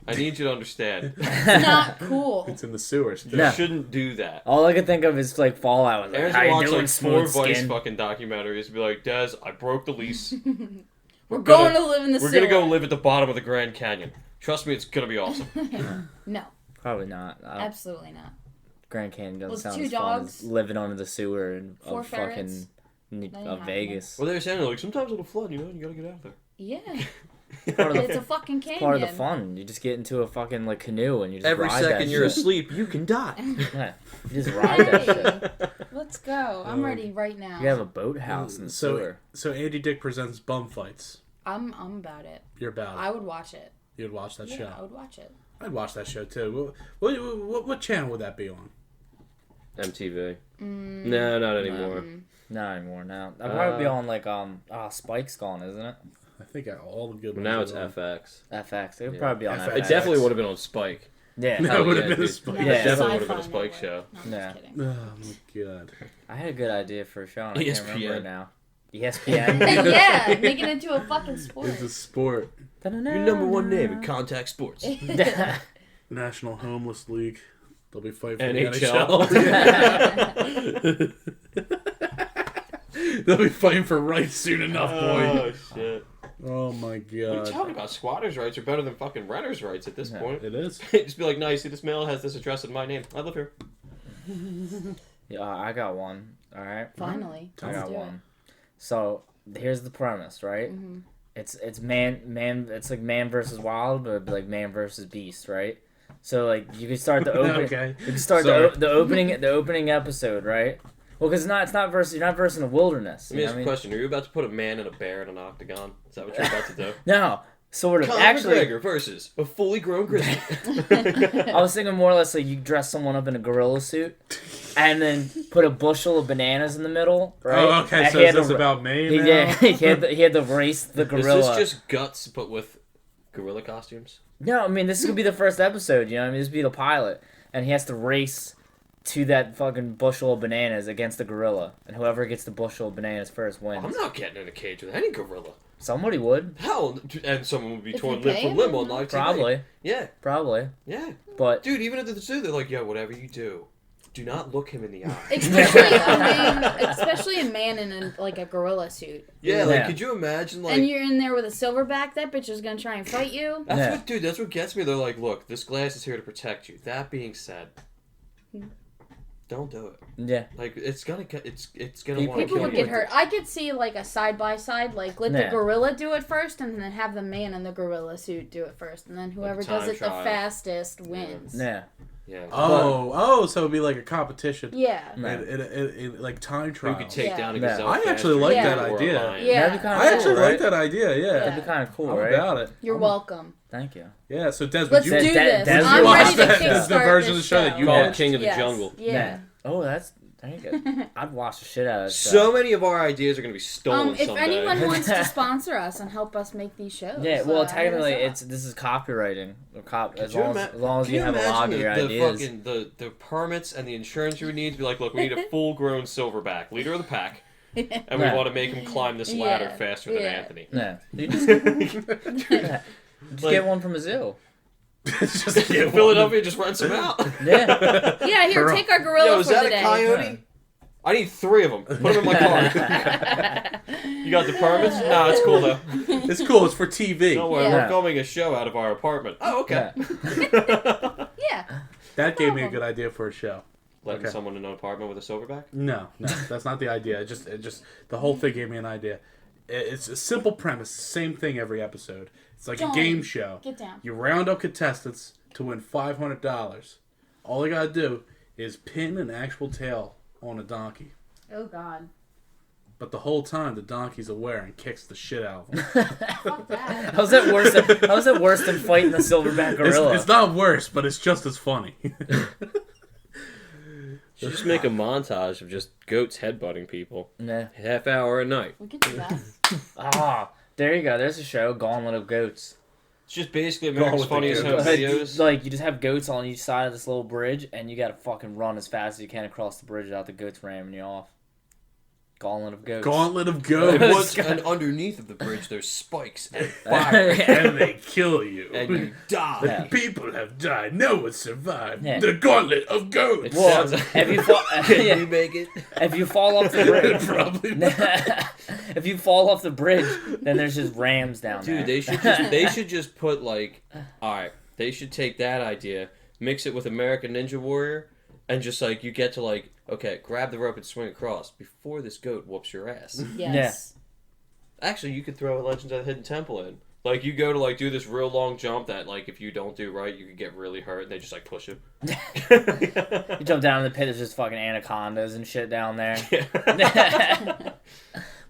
I need you to understand. Not cool. It's in the sewers. You No. shouldn't do that. All I can think of is like Fallout. Like, Aaron's how gonna you watch doing, like 4 smooth Vice skin? fucking documentaries and be like, Des, I broke the lease. We're gonna- going to live in the We're sewer. gonna go live at the bottom of the Grand Canyon. Trust me, it's gonna be awesome. No, Probably not. absolutely not. Grand Canyon doesn't With sound 2 as fun dogs, as living under the sewer and 4 of ferrets, fucking then you have Vegas. Well, they were saying like sometimes it'll flood, you know, and you gotta get out of there. Yeah. Part of the It's a fucking canyon. part of the fun. You just get into a fucking like canoe and you just Every ride second that you're shit. asleep, you can die. Yeah, you just ride that shit. Let's go. I'm ready right now. You have a boathouse in the So, sewer. so Andy Dick presents bum fights. I'm about it. You're about it. I would watch it. You'd watch that Yeah, show. I would watch it. I'd watch that show too. What channel would that be on? MTV. No, not anymore. Not anymore now. I'd probably be on like Spike's gone, isn't it? I think all the good But ones. now are it's on. FX. FX. It would Yeah. probably be on FX. FX. It definitely would have been on Spike. Yeah. That would have yeah, been a dude. spike. No, Yeah. it's Definitely would've Sci-Fi been a Spike Network. show. No, I'm Yeah. just kidding. Oh my god. I had a good idea for a show and I can't remember ESPN. it now. ESPN. Yeah, make it into a fucking sport. It's a sport. Your number one name in contact sports. National Homeless League. They'll be fighting for NHL. the NHL. They'll be fighting for rights soon enough, boy. Oh shit. Oh my What are you god. talking about? Squatters' rights are better than fucking renters' rights at this Yeah. point. It is. Just be like, no, you see this mail has this address in my name. I live here. Yeah, I got one. All right. Finally. I Let's got do one. So here's the premise, right? It's man. It's like man versus wild, but it'd be like man versus beast, right? So like you could start the open. Okay. You can start Sorry. the opening episode, right? Well, because it's not versus you're not versing the wilderness. Let me You know ask what I you a mean? question. Are you about to put a man and a bear in an octagon? Is that what you're about to do? No, sort of. Conor Actually, McGregor versus a fully grown grizzly. I was thinking more or less like you dress someone up in a gorilla suit, and then put a bushel of bananas in the middle, right? Oh, okay. And So he is had this to- about me He, now? yeah, he had to race the Is gorilla. this just guts but with gorilla costumes? No, I mean this could be the first episode. You know, what I mean this would be the pilot, and he has to race to that fucking bushel of bananas against the gorilla, and whoever gets the bushel of bananas first wins. I'm not getting in a cage with any gorilla. Somebody would. Hell, and someone would be If torn you limb pay from him, limb on live TV. Probably. Yeah, Probably. yeah. But Dude, even at the zoo, they're like, yo, whatever you do not look him in the eye. Especially a man in a gorilla suit. Yeah, like, Yeah. could you imagine, like... And you're in there with a silverback, that bitch is gonna try and fight you. That's Yeah. what, dude, that's what gets me. They're like, look, this glass is here to protect you. That being said, don't do it. yeah. Like, it's gonna want to People kill People you. would get hurt. I could see like a side by side, like let the Yeah. gorilla do it first, and then have the man in the gorilla suit do it first, and then whoever does time it trial. the fastest wins. Yeah. Yeah. So it'd be like a competition. Yeah. It like time Who trial. could take Yeah. down a Yeah. gazelle I faster actually like that or a idea. lion? Yeah. That'd be kind of I cool, actually right? like that idea. Yeah. That'd be kind of cool, I'm right? about it. You're welcome. Thank you. Yeah. So Des, would Let's you do Des- this. Des- I'm watch ready to that? kickstart The version of this the show that you Called watched. King of the Yes. Jungle. Yeah. Oh, that's there you go. I'd watch the shit out of that. So many of our ideas are gonna be stolen If someday. anyone wants to sponsor us and help us make these shows, Yeah, well, hit technically, us up. this is copywriting. Or as Could long you as, as long as can you have a log imagine of your the ideas. fucking the permits and the insurance you would need to be like, look, we need a full-grown silverback, leader of the pack, and we Yeah. want to make him climb this ladder Yeah. faster than Yeah. Anthony. Yeah, you just Like- get one from a zoo. Just get Philadelphia just rents him out. Yeah, Yeah, here, Girl. take our gorilla Yo, is for that the a day. coyote? I need 3 of them. Put them in my car. You got the permits? Nah, it's cool though. It's cool. It's for TV. Don't worry, Yeah. we're filming a show out of our apartment. Oh, okay. Yeah. That gave me a good idea for a show. Letting Okay. someone in an apartment with a silverback? No, that's not the idea. It just the whole thing gave me an idea. It's a simple premise, same thing every episode. It's like Don't. a game show. Get down. You round up contestants to win $500. All they gotta do is pin an actual tail on a donkey. Oh God. But the whole time the donkey's aware and kicks the shit out of them. Fuck that. how's that worse? How's it worse than fighting the silverback gorilla? It's not worse, but it's just as funny. Should just make a montage of just goats headbutting people. Nah. Half hour a night. We could do that. Ah, there you go. There's a show, Gauntlet of Goats. It's just basically Go on America's with the Funniest Home goats. Videos. Like you just have goats on each side of this little bridge, and you gotta fucking run as fast as you can across the bridge without the goats ramming you off. Gauntlet of Goats. Gauntlet of And, goats. once, and underneath of the bridge, there's spikes and fire, And they kill you. and you die. Yeah. People have died. No one survived. Yeah. The gauntlet of goats. It Well, sounds- if you fall, Can yeah, you make it? if you fall off the bridge, Probably not. if you fall off the bridge, then there's just rams down there. Dude, they should just put like, all right, they should take that idea, mix it with American Ninja Warrior, and just like you get to like, okay, grab the rope and swing across before this goat whoops your ass. Yes. Actually, you could throw a Legends of the Hidden Temple in. Like you go to like do this real long jump that like if you don't do right, you could get really hurt, and they just like push you. You jump down in the pit, there's just fucking anacondas and shit down there.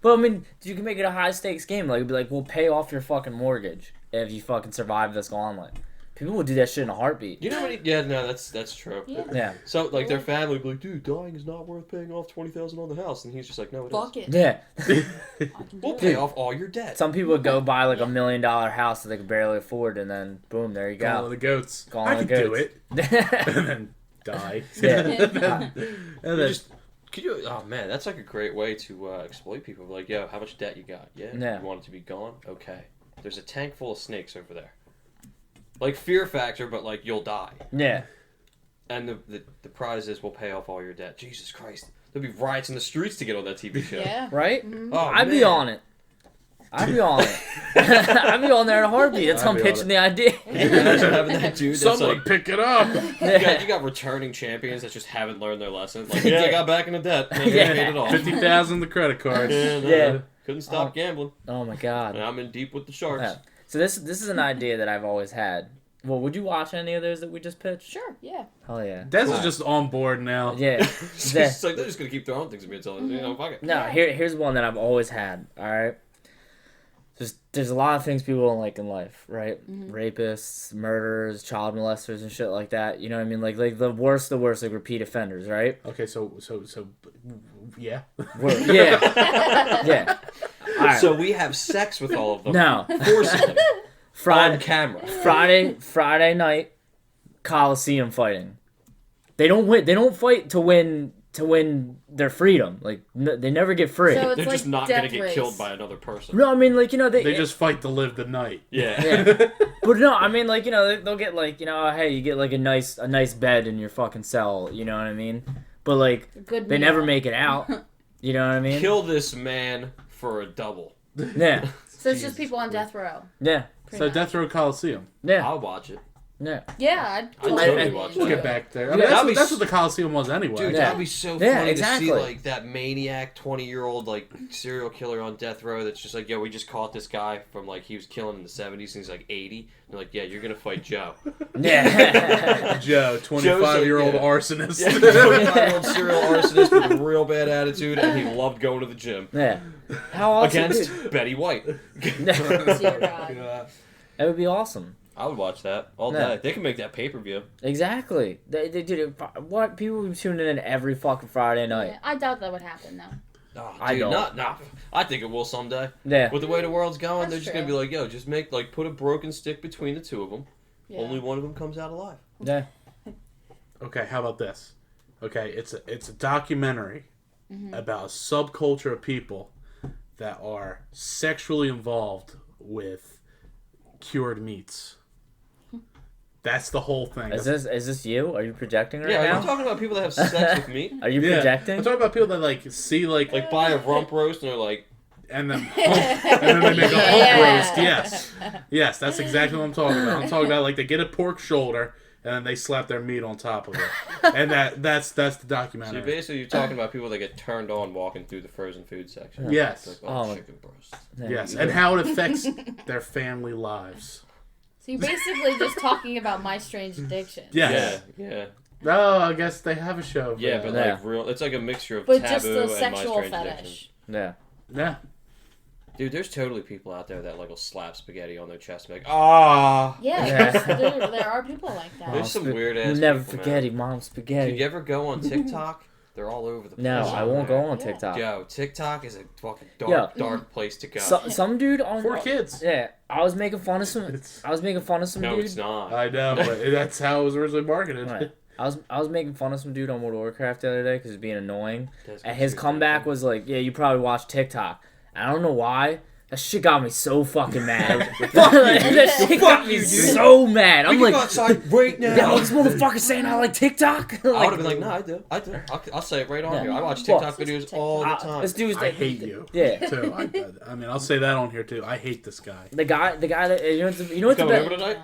But I mean, you can make it a high stakes game. Like, it'd be like, we'll pay off your fucking mortgage if you fucking survive this gauntlet. People would do that shit in a heartbeat. You know how many? Yeah, no, that's true. Yeah. Yeah. So like their family would be like, dude, dying is not worth paying off $20,000 on the house, and he's just like, no, it is. Fuck it. Yeah. I can do We'll it. pay off all your debt. Some people would go buy like $1 million house that they could barely afford, and then boom, there you Gauntlet go. of goats. Gauntlet I of could do goats. it. And then die. Yeah. And then, Just could you? Oh man, that's like a great way to exploit people. Like, yo, how much debt you got? Yeah. Yeah. You want it to be gone? Okay. There's a tank full of snakes over there. Like fear factor, but like you'll die. Yeah. And the prize is we'll pay off all your debt. Jesus Christ, there'll be riots in the streets to get on that TV show. Yeah. Right? Oh, I'd be man. on it. I'd be on it. I'd be on there in a heartbeat. That's how I'm I'd be on pitching the idea. Imagine having that dude that's someone like, pick it up. you got returning champions that just haven't learned their lesson. Like, yeah, I got back into debt. And I Yeah. paid it off. 50,000 the credit card. And, Yeah. couldn't stop Oh. gambling. Oh my god. And I'm in deep with the sharks. Yeah. So this is an idea that I've always had. Well, would you watch any of those that we just pitched? Sure. Yeah. Hell yeah. Des is just on board now. Yeah. It's just like they're just gonna keep throwing things at me until fuck it. No, here's one that I've always had. All right. There's a lot of things people don't like in life, right? Rapists, murderers, child molesters, and shit like that. You know what I mean? Like the worst, like repeat offenders, right? Okay, so yeah. Yeah. Yeah. All right. So we have sex with all of them. No. Forcibly. On Friday, camera. Friday night, Coliseum fighting. They don't win. They don't fight to win to win their freedom. Like they never get free. So it's They're like just not gonna death get race. killed by another person. No, I mean, like, you know, They just fight to live the night. Yeah. Yeah. But no, I mean, like, you know, they'll get, like, you know, hey, you get, like, a nice bed in your fucking cell, you know what I mean? But, like, Good they meal. never make it out, you know what I mean? Kill this man for a double. Yeah, So it's just people on death row. yeah, pretty So much. Death Row Coliseum. yeah, I'll watch it. yeah. Yeah, I'd totally be watch We'll into get it. back there. I Yeah, mean, that'd be that's what the Coliseum was anyway. Dude, Yeah. that'd be so Yeah, funny exactly. to see like that maniac 20-year-old like serial killer on death row that's just like, yo, we just caught this guy from like he was killing in the 70s and he's like 80. They're like, yeah, you're gonna fight Joe. Yeah. Joe, 25-year-old yeah. arsonist. Yeah, 25-year-old serial arsonist with a real bad attitude, and he loved going to the gym Yeah. How awesome, against dude. Betty White. Dear God. That would be awesome. I would watch that all Yeah. day. They can make that pay-per-view. Exactly. They did what? People would be tuning in every fucking Friday night. Yeah, I doubt that would happen though. Oh, I dude, don't. not. I think it will someday. Yeah. With the way the world's going, That's they're just true. gonna be like, yo, just make like put a broken stick between the two of them. Yeah. Only one of them comes out alive. Yeah. Okay, how about this? Okay, it's a documentary about a subculture of people that are sexually involved with cured meats. That's the whole thing. Is this you? Are you projecting right Yeah, now? are you talking about people that have sex with meat? Are you Yeah. projecting? I'm talking about people that like see like Like buy a rump roast and they're like, and then they make a hump Yeah. roast. Yes, that's exactly what I'm talking about. I'm talking about like they get a pork shoulder and then they slap their meat on top of it, and that's the so documentary. basically you're talking about people that get turned on walking through the frozen food section. Yes. It's like, Oh. chicken breast. Yeah. Yes, and how it affects their family lives. So you're basically just talking about My Strange Addiction. Yes. Yeah. Oh, I guess they have a show. For Yeah, that. but Yeah. like real, it's like a mixture of But taboo just the and my sexual strange fetish. addiction. Yeah. Yeah. Dude, there's totally people out there that like will slap spaghetti on their chest and be like, ah. Yeah, Yeah. there are people like that. There's some Sp- weird ass You'll never people, man. forget it, Mom. Did Spaghetti. you ever go on TikTok? They're all over the place. No, I won't go on Yeah. TikTok. Yo, TikTok is a fucking Yeah. dark place to go. Some dude on For kids. Yeah, I was making fun of some. It's- I was making fun of some No, dude. it's not. I know, but that's how it was originally marketed. Right. I was making fun of some dude on World of Warcraft the other day because he's being annoying, That's and what his you're comeback thinking. was like, "Yeah, you probably watch TikTok." And I don't know why. That shit got me so fucking mad. That shit got me you, dude. so mad. I'm like, outside right now. yeah, this motherfucker saying I like TikTok. I would have been like, no, I do. I'll say it right on Yeah. here. I watch Well, TikTok videos all the time. This dude's I like, hate you. Yeah. Too. I mean, I'll say that on here too. I hate this guy. The guy that you know what the Coming over best tonight?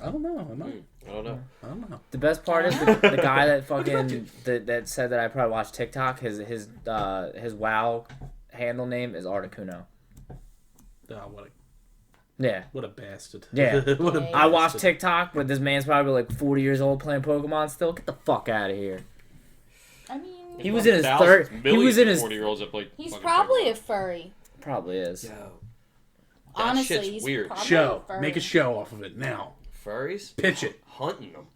I don't know. Am I? I don't know. I don't know. the best part is the guy that fucking that said that I probably watch TikTok. His WoW handle name is Articuno. Oh, Yeah. what a bastard. Yeah. What a I I watch bastard. TikTok, but this man's probably like 40 years old playing Pokemon still. Get the fuck out of here. I mean, He was in his third. He was in his. 40-year-olds that play. he's fucking probably Pokemon. a furry. Probably is. Yo. That Honestly, shit's he's weird. probably Show. a furry. Make a show off of it now. Furries Pitch it. hunting them.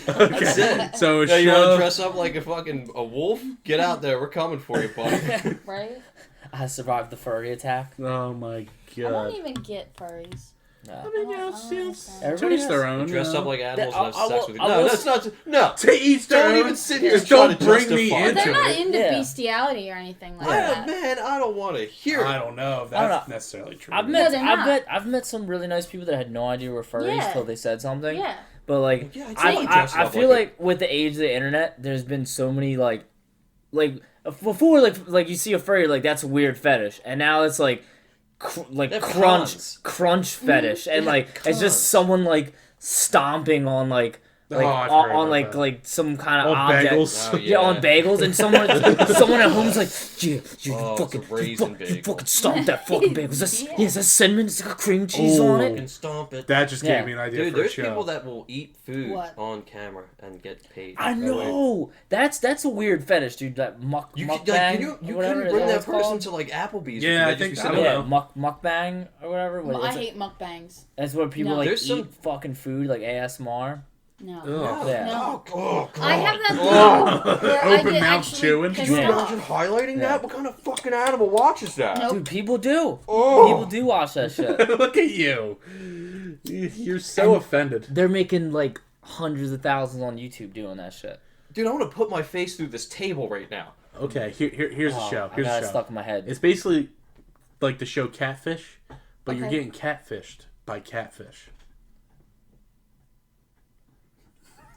Okay. it. So a Yeah, you want to show. dress up like a wolf? Get out there. We're coming for you, buddy. Right? I survived the furry attack. Oh my I god. don't even get furries. No. I mean, you know, I it's, don't it's understand. to each Everybody their has- own. Dress you up know. like animals I- and have I sex will- with you. I No, will- that's not. No. To each their Don't own. even sit here Just and try don't to bring me justify into They're not it. into Yeah. bestiality or anything like I that. man, I don't want to hear it. I don't know if I don't that's know. necessarily true. I've No, met, they're I've not. met, I've met some really nice people that had no idea were furries Yeah. till they said something. Yeah. But like, Yeah, I'd I, say you I, dress I up feel like like with the age of the internet, there's been so many like before like you see a furry like that's a weird fetish, and now it's like They have crunch cons. fetish, and Yeah, like it's cons. just someone like stomping on like Oh, I've on, heard on about like that. like some kind of On object. bagels. Oh, Yeah, on bagels, and someone at home's like, yeah, you Oh, fucking, it's a raisin you bagel. fucking stomp that fucking bagel. Is that, Yeah. yeah, is that cinnamon? It's got cream cheese on Ooh. it. And stomp it. That just Yeah. gave me an idea Dude, for a there's show. people that will eat food What? on camera and get paid. I know. That's a weird fetish, dude. That You, mukbang, like, you or whatever, couldn't is bring what that it's person called? to like Applebee's. Yeah, They'd I think just I be don't sitting know. Yeah, mukbang or whatever. Well, I That's, hate mukbangs. that's where people No. like There's eat some- fucking food, like ASMR. No. Ugh. Yeah. No. Oh, God. I have that thing Oh. where I Open get mouth actually chewing. pissed Yeah. off. highlighting Yeah. that? What kind of fucking animal watches that? Nope. Dude, people do. Oh. People do watch that shit. Look at you. You're so offended. They're making like hundreds of thousands on YouTube doing that shit. Dude, I want to put my face through this table right now. Okay, here's the show. I Here's got the it show. stuck in my head. It's basically like the show Catfish, but you're Okay. getting catfished by catfish.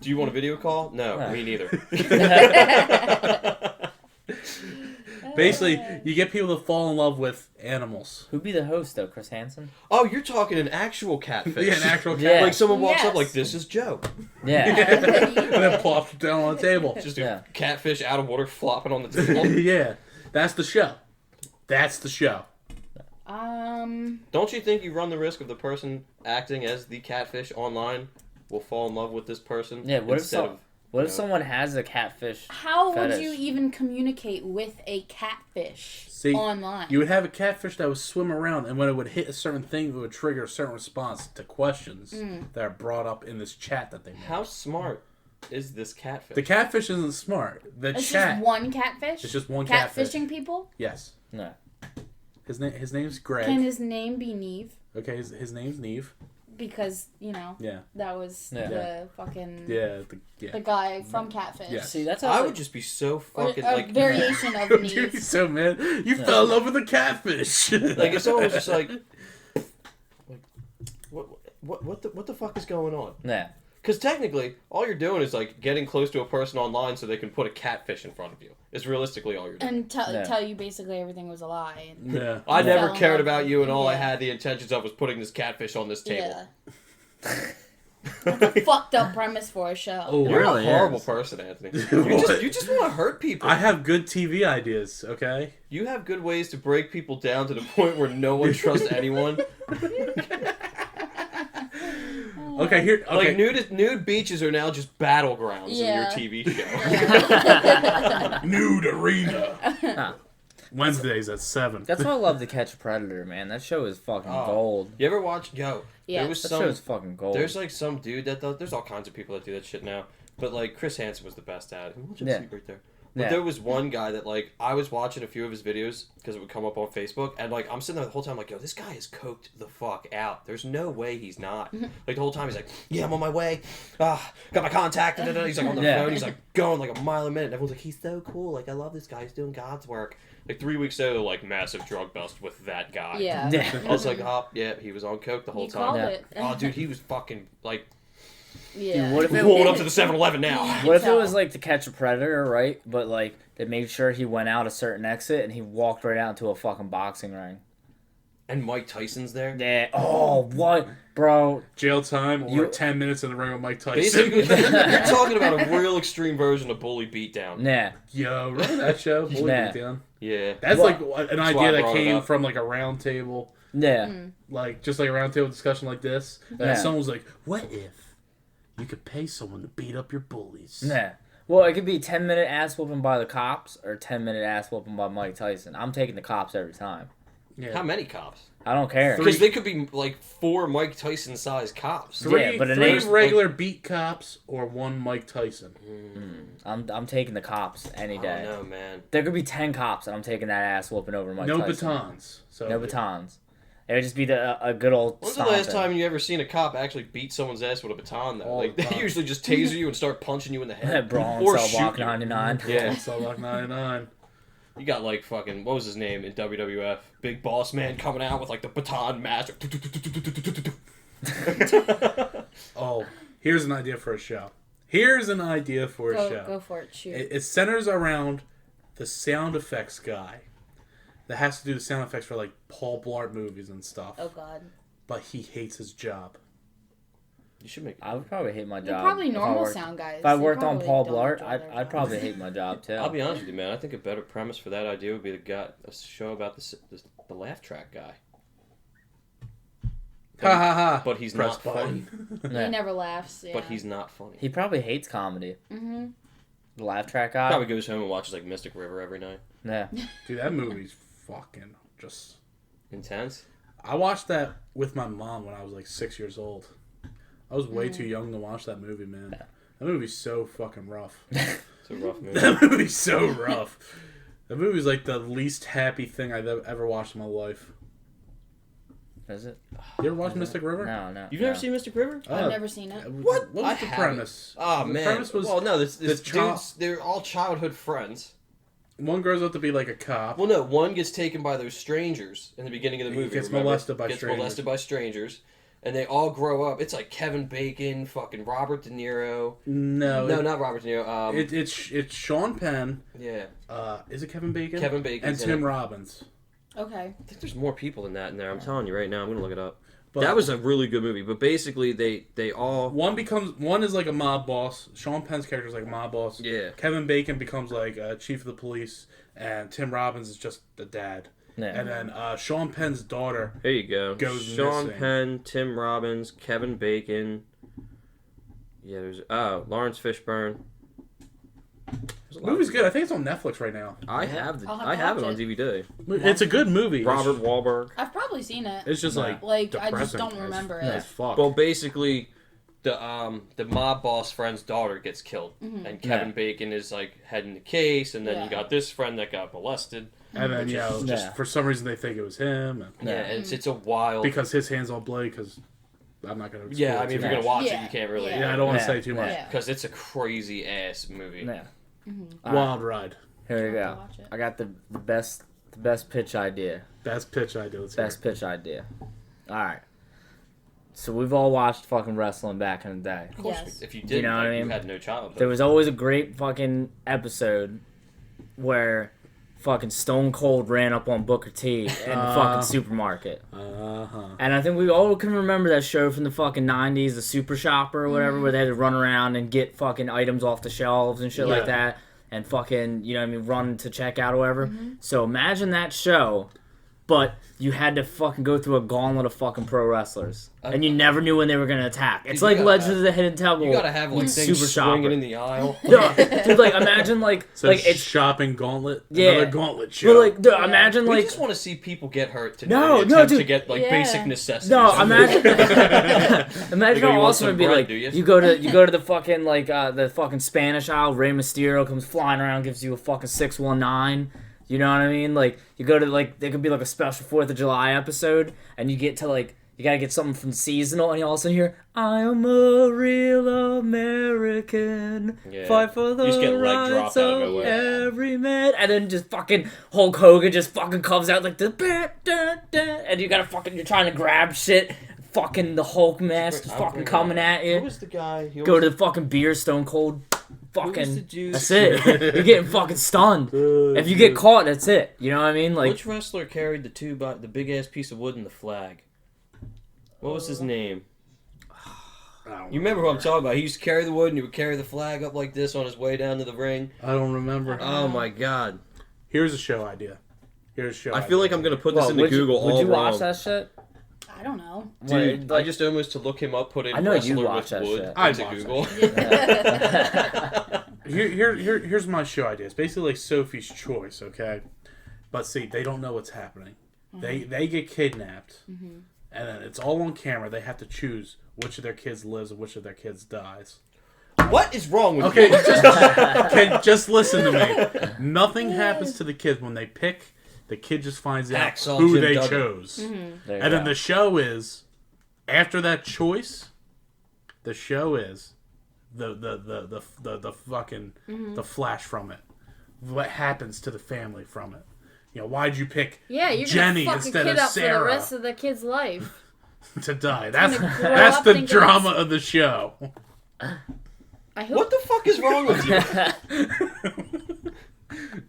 Do you want a video call? No, Yeah. me neither. Basically, you get people to fall in love with animals. Who'd be the host though? Chris Hansen? Oh, you're talking an actual catfish. Yeah, an actual Yeah. catfish. Like someone walks up Yes. like, this is Joe. Yeah. and then plops it down on the table. Just a Yeah. catfish out of water flopping on the table. Yeah, that's the show. That's the show. Don't you think you run the risk of the person acting as the catfish online will fall in love with this person? Yeah, what if instead so- of, What you if know, someone has a catfish? How would Fetish. you even communicate with a catfish See, online? You would have a catfish that would swim around, and when it would hit a certain thing, it would trigger a certain response to questions that are brought up in this chat that they make. How smart is this catfish? The catfish isn't smart. The It's chat. just one catfish? It's just one catfish. Catfishing people? Yes. No. His name's Greg. Can his name be Neve? Okay, his name's Neve. Because, you know, Yeah. that was Yeah. the fucking... Yeah. The guy from Catfish. Yeah. See, that's how I like, would just be so Or fucking a like variation of Dude, Neve. he's so mad. You fell in love with a catfish. like if someone was just like what the fuck is going on? Yeah. Because technically, all you're doing is like getting close to a person online so they can put a catfish in front of you. It's realistically all you're doing. And Yeah. tell you basically everything was a lie. And, Yeah. I Yeah. never Fell in cared love about with- you, and all I yeah. had the intentions of was putting this catfish on this table. yeah. That's a fucked up premise for a show. Oh, You're really a horrible is. person, Anthony. What? You just want to hurt people. I have good TV ideas. Okay. You have good ways to break people down to the point where no one trusts anyone. Okay. Here. Okay. Like nude beaches are now just battlegrounds Yeah. in your TV show. Nude Arena. Wednesdays at 7. That's why I love To Catch a Predator, man. That show is fucking Oh. gold. You ever watch? Yo, Yeah. there was That some. show is fucking gold. There's like some dude that does. There's all kinds of people that do that shit now. But like Chris Hansen was the best at it. Watch Yeah. that right there. But Yeah. there was one guy that like I was watching a few of his videos because it would come up on Facebook, and like I'm sitting there the whole time like, yo, this guy is coked the fuck out. There's no way he's not. Like the whole time he's like, yeah, I'm on my way. Got my contact. Da-da-da. He's like on the Yeah. phone. He's like going like a mile a minute. And everyone's like, he's so cool. Like I love this guy. He's doing God's work. Like 3 weeks later, like massive drug bust with that guy. Yeah. Yeah. I was like, oh yeah, he was on coke the whole You time. called Yeah. it. Oh, dude, he was fucking like Yeah. Dude, what if it rolling up to the 7-Eleven now. What if it tell. was like To Catch a Predator, right? But like they made sure he went out a certain exit and he walked right out into a fucking boxing ring. And Mike Tyson's there. Yeah. Oh, what, bro? Jail time or You- 10 minutes in the ring with Mike Tyson. Basically, you're talking about a real extreme version of Bully Beatdown. Nah. Yo, remember that show? Bully Nah. Beatdown? Yeah. That's Well, like an that's why idea I that brought it came up. from like a round table, Yeah. like just like a round table discussion like this. And Yeah. someone was like, "What if you could pay someone to beat up your bullies?" Nah. Well, it could be 10-minute ass whooping by the cops or 10-minute ass whooping by Mike Tyson. I'm taking the cops every time. Yeah. How many cops? I don't care. Because they could be like 4 Mike Tyson-sized cops. Three, Yeah, but it three ain't- regular beat cops or one Mike Tyson. I'm taking the cops any I day. don't know, man. There could be 10 cops and I'm taking that ass whooping over Mike No Tyson. batons. So No batons. It would just be a good old When's the last stomping. time you ever seen a cop actually beat someone's ass with a baton, though? All Like, the they time. usually just taser you and start punching you in the head. Brawl or and Cell Block shoot you. 99. Yeah. So like 99. You got like fucking, what was his name in WWF? Big Boss Man coming out with like the baton master. Oh, here's an idea for a show. Here's an idea for a Go, show. go for it. Shoot. It centers around the sound effects guy that has to do the sound effects for like Paul Blart movies and stuff. Oh God. But he hates his job. You should make. I would probably hate my They're job. probably if I normal worked- sound guys. If I They worked on probably Paul don't Blart, enjoy I'd, their I'd job. probably hate my job too. I'll be honest with you, man. I think a better premise for that idea would be a show about the laugh track guy. Ha ha ha. But he's Press not funny. Yeah. He never laughs. Yeah. But he's not funny. He probably hates comedy. Mm-hmm. The laugh track guy. Probably goes home and watches like Mystic River every night. Yeah. Dude, that movie's fucking just. Intense. I watched that with my mom when I was like 6 years old. I was way too young to watch that movie, man. That movie's so fucking rough. It's a rough movie. That movie's so rough. That movie's like the least happy thing I've ever watched in my life. Is it? You ever watch Mystic River? No. You've never seen Mystic River? I've never seen it. What was I the haven't. premise? Oh The man. premise was well, no, this the dudes. They're all childhood friends. one grows up to be like a cop. Well, no, one gets taken by those strangers in the beginning of the He movie. gets remember? molested by gets strangers. molested by strangers, and they all grow up. It's like Kevin Bacon, fucking Robert De Niro. No, Not Robert De Niro. it's Sean Penn. Yeah, Is it Kevin Bacon? Kevin Bacon and Tim Robbins. Okay. I think there's more people than that in there. I'm telling you right now. I'm gonna look it up. But That was a really good movie. But basically, they all one is like a mob boss. Sean Penn's character is like a mob boss. yeah. Kevin Bacon becomes like chief of the police, and Tim Robbins is just the dad. Yeah. And then Sean Penn's daughter. Here you go. Goes Sean missing. Penn, Tim Robbins, Kevin Bacon. Yeah, there's Lawrence Fishburne. There's a lot Movie's of- good. I think it's on Netflix right now. I have I'll have to I have it watch on it. DVD. It's a good movie. Robert Wahlberg. I've probably seen it. It's just like Like, I just depressing don't remember it. as fuck. Well, basically, the mob boss friend's daughter gets killed, and Kevin Yeah. Bacon is like heading the case, and then you Yeah. got this friend that got molested. And then just Yeah. for some reason they think it was him, and Yeah, and it's a wild. because his hands all bloody. Because I'm not gonna. yeah, I mean, if you're gonna watch Yeah. it, you can't really. Yeah. I don't want to Yeah. say too much. Yeah. Because it's a crazy ass movie. Yeah. Wild ride. Here we I'll go. have to watch it. I got the best pitch idea. Best pitch I do. Best pitch idea. All right. So we've all watched fucking wrestling back in the day. Of course, Yes. if you did, know what I mean? you had no childhood. There was always a great fucking episode where fucking Stone Cold ran up on Booker T in the fucking supermarket. And I think we all can remember that show from the fucking 90s, the Super Shopper or whatever, where they had to run around and get fucking items off the shelves and shit Yeah. like that. And fucking, you know what I mean, run to checkout or whatever. So imagine that show, but you had to fucking go through a gauntlet of fucking pro wrestlers. And you never knew when they were going to attack. It's Dude, you like gotta Legends have- of the Hidden Temple. you gotta have like with things Super swinging Shopper. in the aisle. No, dude, like imagine like So like it's shopping gauntlet. Yeah. Another gauntlet show. but like dude, imagine We like just want to see people get hurt to No, attempt dude. to get like Yeah. basic necessities. no imagine imagine You how want awesome some it'd be bread, like do you? you go to the fucking like the fucking Spanish aisle. Rey Mysterio comes flying around, gives you a fucking 619. You know what I mean? Like you go to like there could be like a special 4th of July episode, and you get to like you gotta get something from seasonal, and you all of a sudden hear I am a real American, Yeah. fight for the You just get leg rights drop out of of nowhere. every man, and then just fucking Hulk Hogan just fucking comes out like the and you gotta fucking you're trying to grab shit, fucking the Hulk mask is fucking coming at Who you. was the guy? He Go always- to the fucking beer, Stone Cold. who was the Fucking, dude? that's it. You're getting fucking stunned. If you get caught, that's it. You know what I mean? Like, Which wrestler carried the big ass piece of wood and the flag? What was his name? You remember who I'm talking about? He used to carry the wood and he would carry the flag up like this on his way down to the ring. I don't remember. Oh my god! Here's a show idea. I feel like I'm gonna put this well, into would Google you, all would you wrong. watch that shit? I don't know. Dude, Like- I just almost to look him up, put in I know you wrestler watch with that wood shit. I'd into watch Google. Here's my show idea. It's basically like Sophie's Choice, okay? But see, they don't know what's happening. They get kidnapped, and then it's all on camera. They have to choose which of their kids lives and which of their kids dies. What is wrong with Okay, you? just listen to me. Nothing happens to the kids when they pick. The kid just finds out Hacksaw who Jim they Duggan. chose, There you and then go. the show is after that choice. The show is the fucking the flash from it. What happens to the family from it? You know, why'd you pick Yeah, you're Jenny gonna fuck a instead kid of up for the Sarah rest of the kid's life. to die? That's gonna grow that's up the thinking drama of the show. I hope. What the fuck is wrong with you?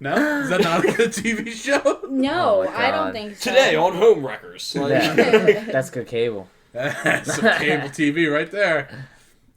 No, is that not a good TV show? No, Oh my I don't God. think so. Today on Home Wreckers. Like, Yeah. That's good cable. That's some cable TV right there.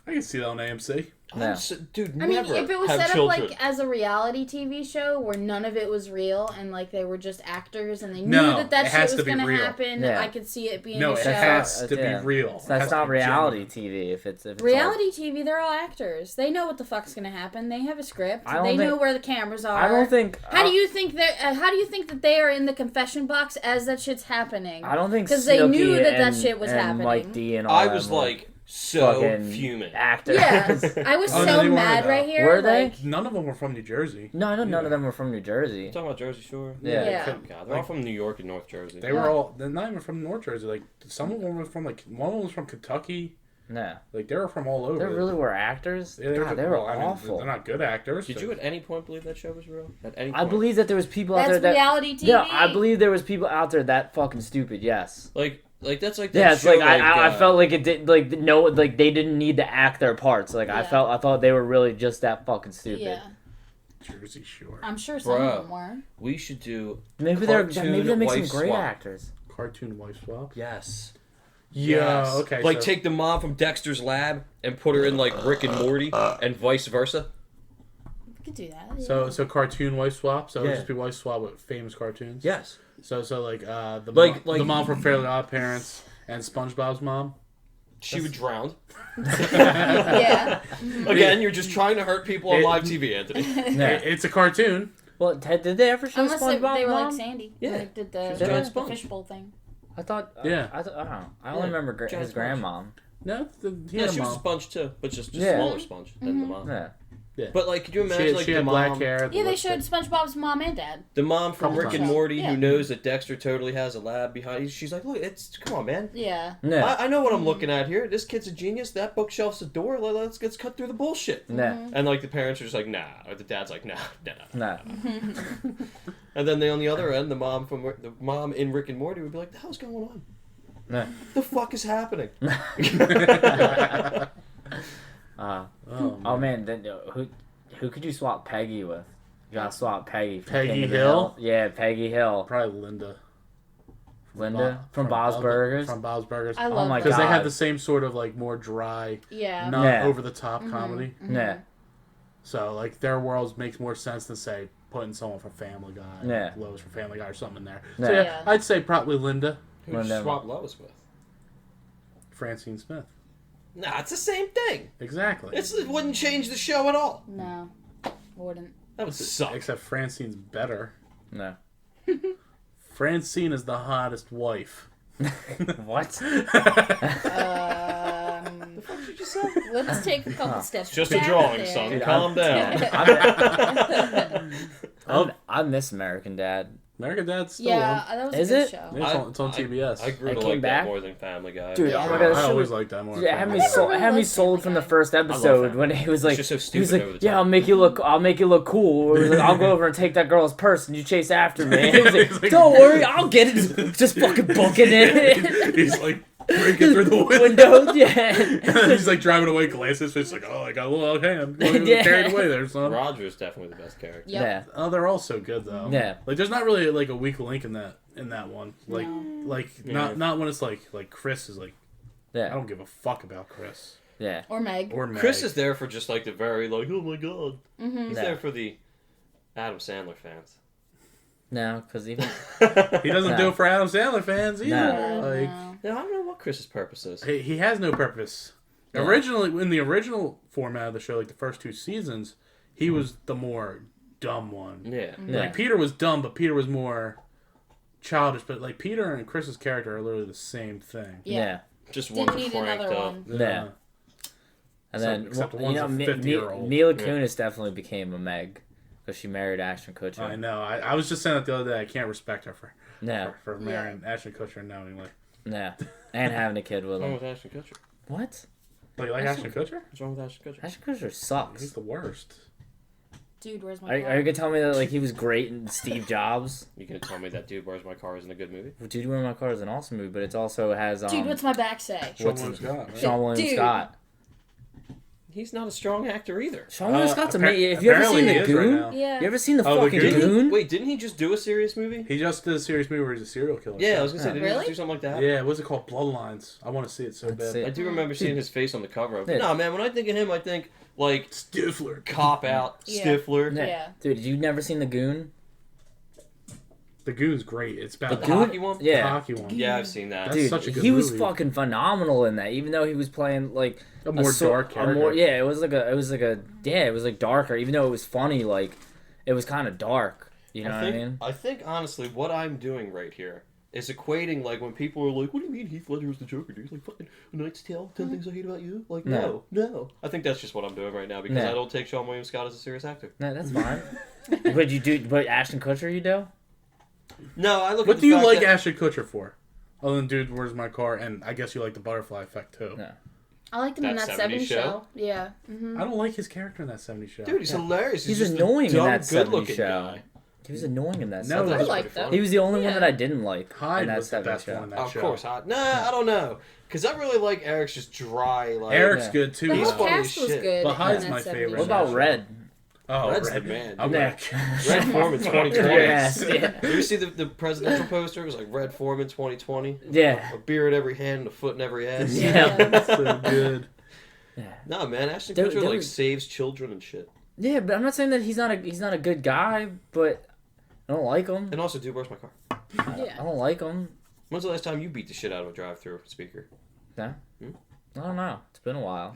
I can see that on AMC. No. Dude, I mean, never if it was have set children. up like as a reality TV show where none of it was real and like they were just actors and they knew No, that that it has shit to was be gonna real. happen, Yeah. I could see it being No, a it show. has to Yeah. be real. It That's has to not be reality genuine. TV. If it's all- Reality TV, they're all actors. They know what the fuck's gonna happen. They have a script. I don't They think- know where the cameras are. I don't think. How do you think that they are in the confession box as that shit's happening? I don't think 'Cause they Snooki knew that and, shit was and happening. Mike D and all I them was were- like, so fucking fuming. actors. Yeah, I was Oh, no, so they weren't, mad though. right here. Were they? like, None of them were from New Jersey. No, I know none Yeah. of them were from New Jersey. You talking about Jersey Shore? Yeah. Yeah. God, they're all from New York and North Jersey. They were all. They're not even from North Jersey. Like some of them were from like one of them was from Kentucky. No. Like they were from all over. They really were actors? Yeah, God, they were well, I mean, awful. they're not good actors. Did but- you at any point believe that show was real? At any I point? believe that there was people out that's there that... reality TV. Yeah, I believe there was people out there that fucking stupid, yes. Like that's like that Yeah, it's show, like, I felt like it did, like, no, like, they didn't need to act their parts. Like, I Yeah. thought they were really just that fucking stupid. Yeah, Jersey Shore. I'm sure some Bruh. of them were. we should do Maybe Cartoon they make some wife great swap. actors. Cartoon wife swap. yes. Yeah. Yes. Okay. Like so, take the mom from Dexter's Lab and put her in like Rick and Morty and vice versa. We could do that. Yeah. So cartoon wife swap. So it Yeah. would just be wife swap with famous cartoons. Yes. So like the Like- the mom from Fairly Odd Parents and SpongeBob's mom. She would drown. yeah. Again, you're just trying to hurt people on It- live TV, Anthony. Yeah. It's a cartoon. Well, Ted, did they ever show Unless they SpongeBob were Mom? like Sandy. Yeah. Like did the, She's a giant the sponge. fishbowl thing. I thought... Yeah. I don't know. I only Yeah, remember giant his sponge. grandmom. No, he Yeah, had a she was a mom. sponge too, but just Yeah. smaller sponge than the mom. Yeah. But like, could you She imagine had, like she the had mom, black hair. the Yeah, they lipstick. showed SpongeBob's mom and dad. the mom from Couple Rick and times. Morty Yeah. who knows that Dexter totally has a lab behind? She's like, look, it's come on, man. Yeah. Yeah. I know what I'm looking at here. This kid's a genius. That bookshelf's a door. Let's cut through the bullshit. Yeah. And like the parents are just like, nah, or the dad's like, nah. No. And then on the other end, the mom in Rick and Morty would be like, the hell's going on? No. The fuck is happening? Oh man, then who could you swap Peggy with? You gotta swap Peggy. From Peggy King of the Hill? Yeah, Peggy Hill. Probably Linda. Linda from Bob's Burgers. From Bob's Burgers. I Oh love my that. Because they God. had the same sort of like more dry, Yeah. not Yeah. over the top comedy. Yeah. So like their worlds makes more sense than say putting someone from Family Guy, Yeah. Lois from Family Guy or something in there. Yeah. So yeah, Yeah. I'd say probably Linda, Who would you Linda. swap Lois with? Francine Smith. Nah, it's the same thing. Exactly. It wouldn't change the show at all. No. Wouldn't. That would suck. Except Francine's better. No. Francine is the hottest wife. What? Um, What did you say? let's take a couple steps. Just a back drawing, there. son. Dude, Calm down. I miss American Dad. American Dad's still Yeah, on. that was Is a good it? show. Yeah, it's on TBS. I grew It to came like back? that more than Family Guy. Dude, Yeah. oh my god, I that always shit liked that more. Dude, it had me never sold. It really had me liked sold Family from the Guy. first episode Family when he was like, just so he was stupid like, over the yeah, top. I'll make you look cool. Or he was like, I'll go over and take that girl's purse and you chase after me. And he was He's like, like- don't worry, I'll get it. Just fucking booking it. He's like breaking through the window. Windows, yeah. And then he's like driving away, glasses. It's like, oh, I got a little out of hand. Yeah. Carried away there, son. Roger is definitely the best character. Yep. Yeah. Oh, they're all so good though. Yeah. Like, there's not really like a weak link in that one. Like, No. Yeah. not when it's like Chris is like, I Yeah. don't give a fuck about Chris Yeah. Or Meg. or Meg. Chris is there for just like the very like, oh my god. Mm-hmm. He's Yeah. there for the Adam Sandler fans. No, because even He doesn't No. do it for Adam Sandler fans either. No. Like, Yeah, I don't know what Chris's purpose is. he has no purpose. Yeah. Originally, in the original format of the show, like the first 2 seasons, he was the more dumb one. Yeah. Yeah. Like Peter was dumb, but Peter was more childish. But like Peter and Chris's character are literally the same thing. Yeah. yeah. Just Didn't one need cranked another up. one. Yeah. And then, Except the well, one's a 50-year-old. Mila Yeah. Kunis definitely became a Meg because she married Ashton Kutcher. I know. I was just saying that the other day. I can't respect her for No, marrying Ashton Kutcher knowingly. no, and having a kid with What's wrong him. with Ashton Kutcher? What? Like Ashton Kutcher? What's wrong with Ashton Kutcher? Ashton Kutcher He's sucks. the worst. Dude, where's my Are you car? gonna tell me that like he was great in Steve Jobs? You gonna tell me that Dude, Where's My Car isn't a good movie? Dude, Where My Car is an awesome movie, but it also has Dude, what's my back say? Sean What's William Scott. Right? Sean William Dude. Scott. He's not a strong actor either. Sean William Scott's appar- amazing. Have you ever apparently seen he The is right Goon? now. Yeah. You ever seen the Oh, The fucking Goon? Goon? Wait, didn't he just do a serious movie? He just did a serious movie where he's a serial killer. Yeah, I was gonna say, Yeah. did he just Really? do something like that? Yeah, what's it called? Bloodlines. I want to see it so Let's bad. see I it. do remember seeing his face on the cover of it. Yeah. Nah, man, when I think of him, I think, like, Stifler. Cop Out, Yeah. Stifler. Yeah. Dude, you never seen The Goon? The Goon's great. It's about The the Goon? hockey one? Yeah. hockey one. Yeah, I've seen that. That's Dude, such a good he was movie. fucking phenomenal in that. Even though he was playing like A more dark character. yeah, it was like darker. Even though it was funny, like it was kind of dark. You know what I mean? I think honestly, what I'm doing right here is equating like when people are like, "What do you mean Heath Ledger was the Joker, dude? Like fucking A Knight's Tale, 10 Things I Hate About You." Like no. I think that's just what I'm doing right now because I don't take Sean William Scott as a serious actor. No, that's fine. But Ashton Kutcher, you do? No, I look. What at do you like that... Ashton Kutcher for? Other than Dude, Where's My Car? And I guess you like the Butterfly Effect too. No. I liked him in That that 70s 70s show? show. Yeah. I don't like his character in that 70s show. Dude, he's hilarious. He's just annoying a in dumb, that 70s good-looking show. guy. He was annoying in that. No, 70s. I That's liked pretty funny. him. He was the only one Yeah. that I didn't like Hyde in that was the 70s best show. one in that Of show. course, Nah, I don't know. Because I really like Eric's just dry. Like Eric's Yeah. good too. The He's whole though. funny as cast was shit. good. But in Hyde's that my 70s favorite. What show. about Red? Oh, Red's Red. the man. I'm Yeah. Red Foreman 2020. Yes, yeah. Did you see the presidential poster? It was like Red Foreman 2020. Yeah. A beer at every hand and a foot in every ass. Yeah. That's so good. No, man, Ashton There- Kutcher there like was- saves children and shit. Yeah, but I'm not saying that he's not a good guy, but I don't like him. And also, dude, where's my car? Yeah. I don't like him. When's the last time you beat the shit out of a drive-through speaker? I don't know. It's been a while.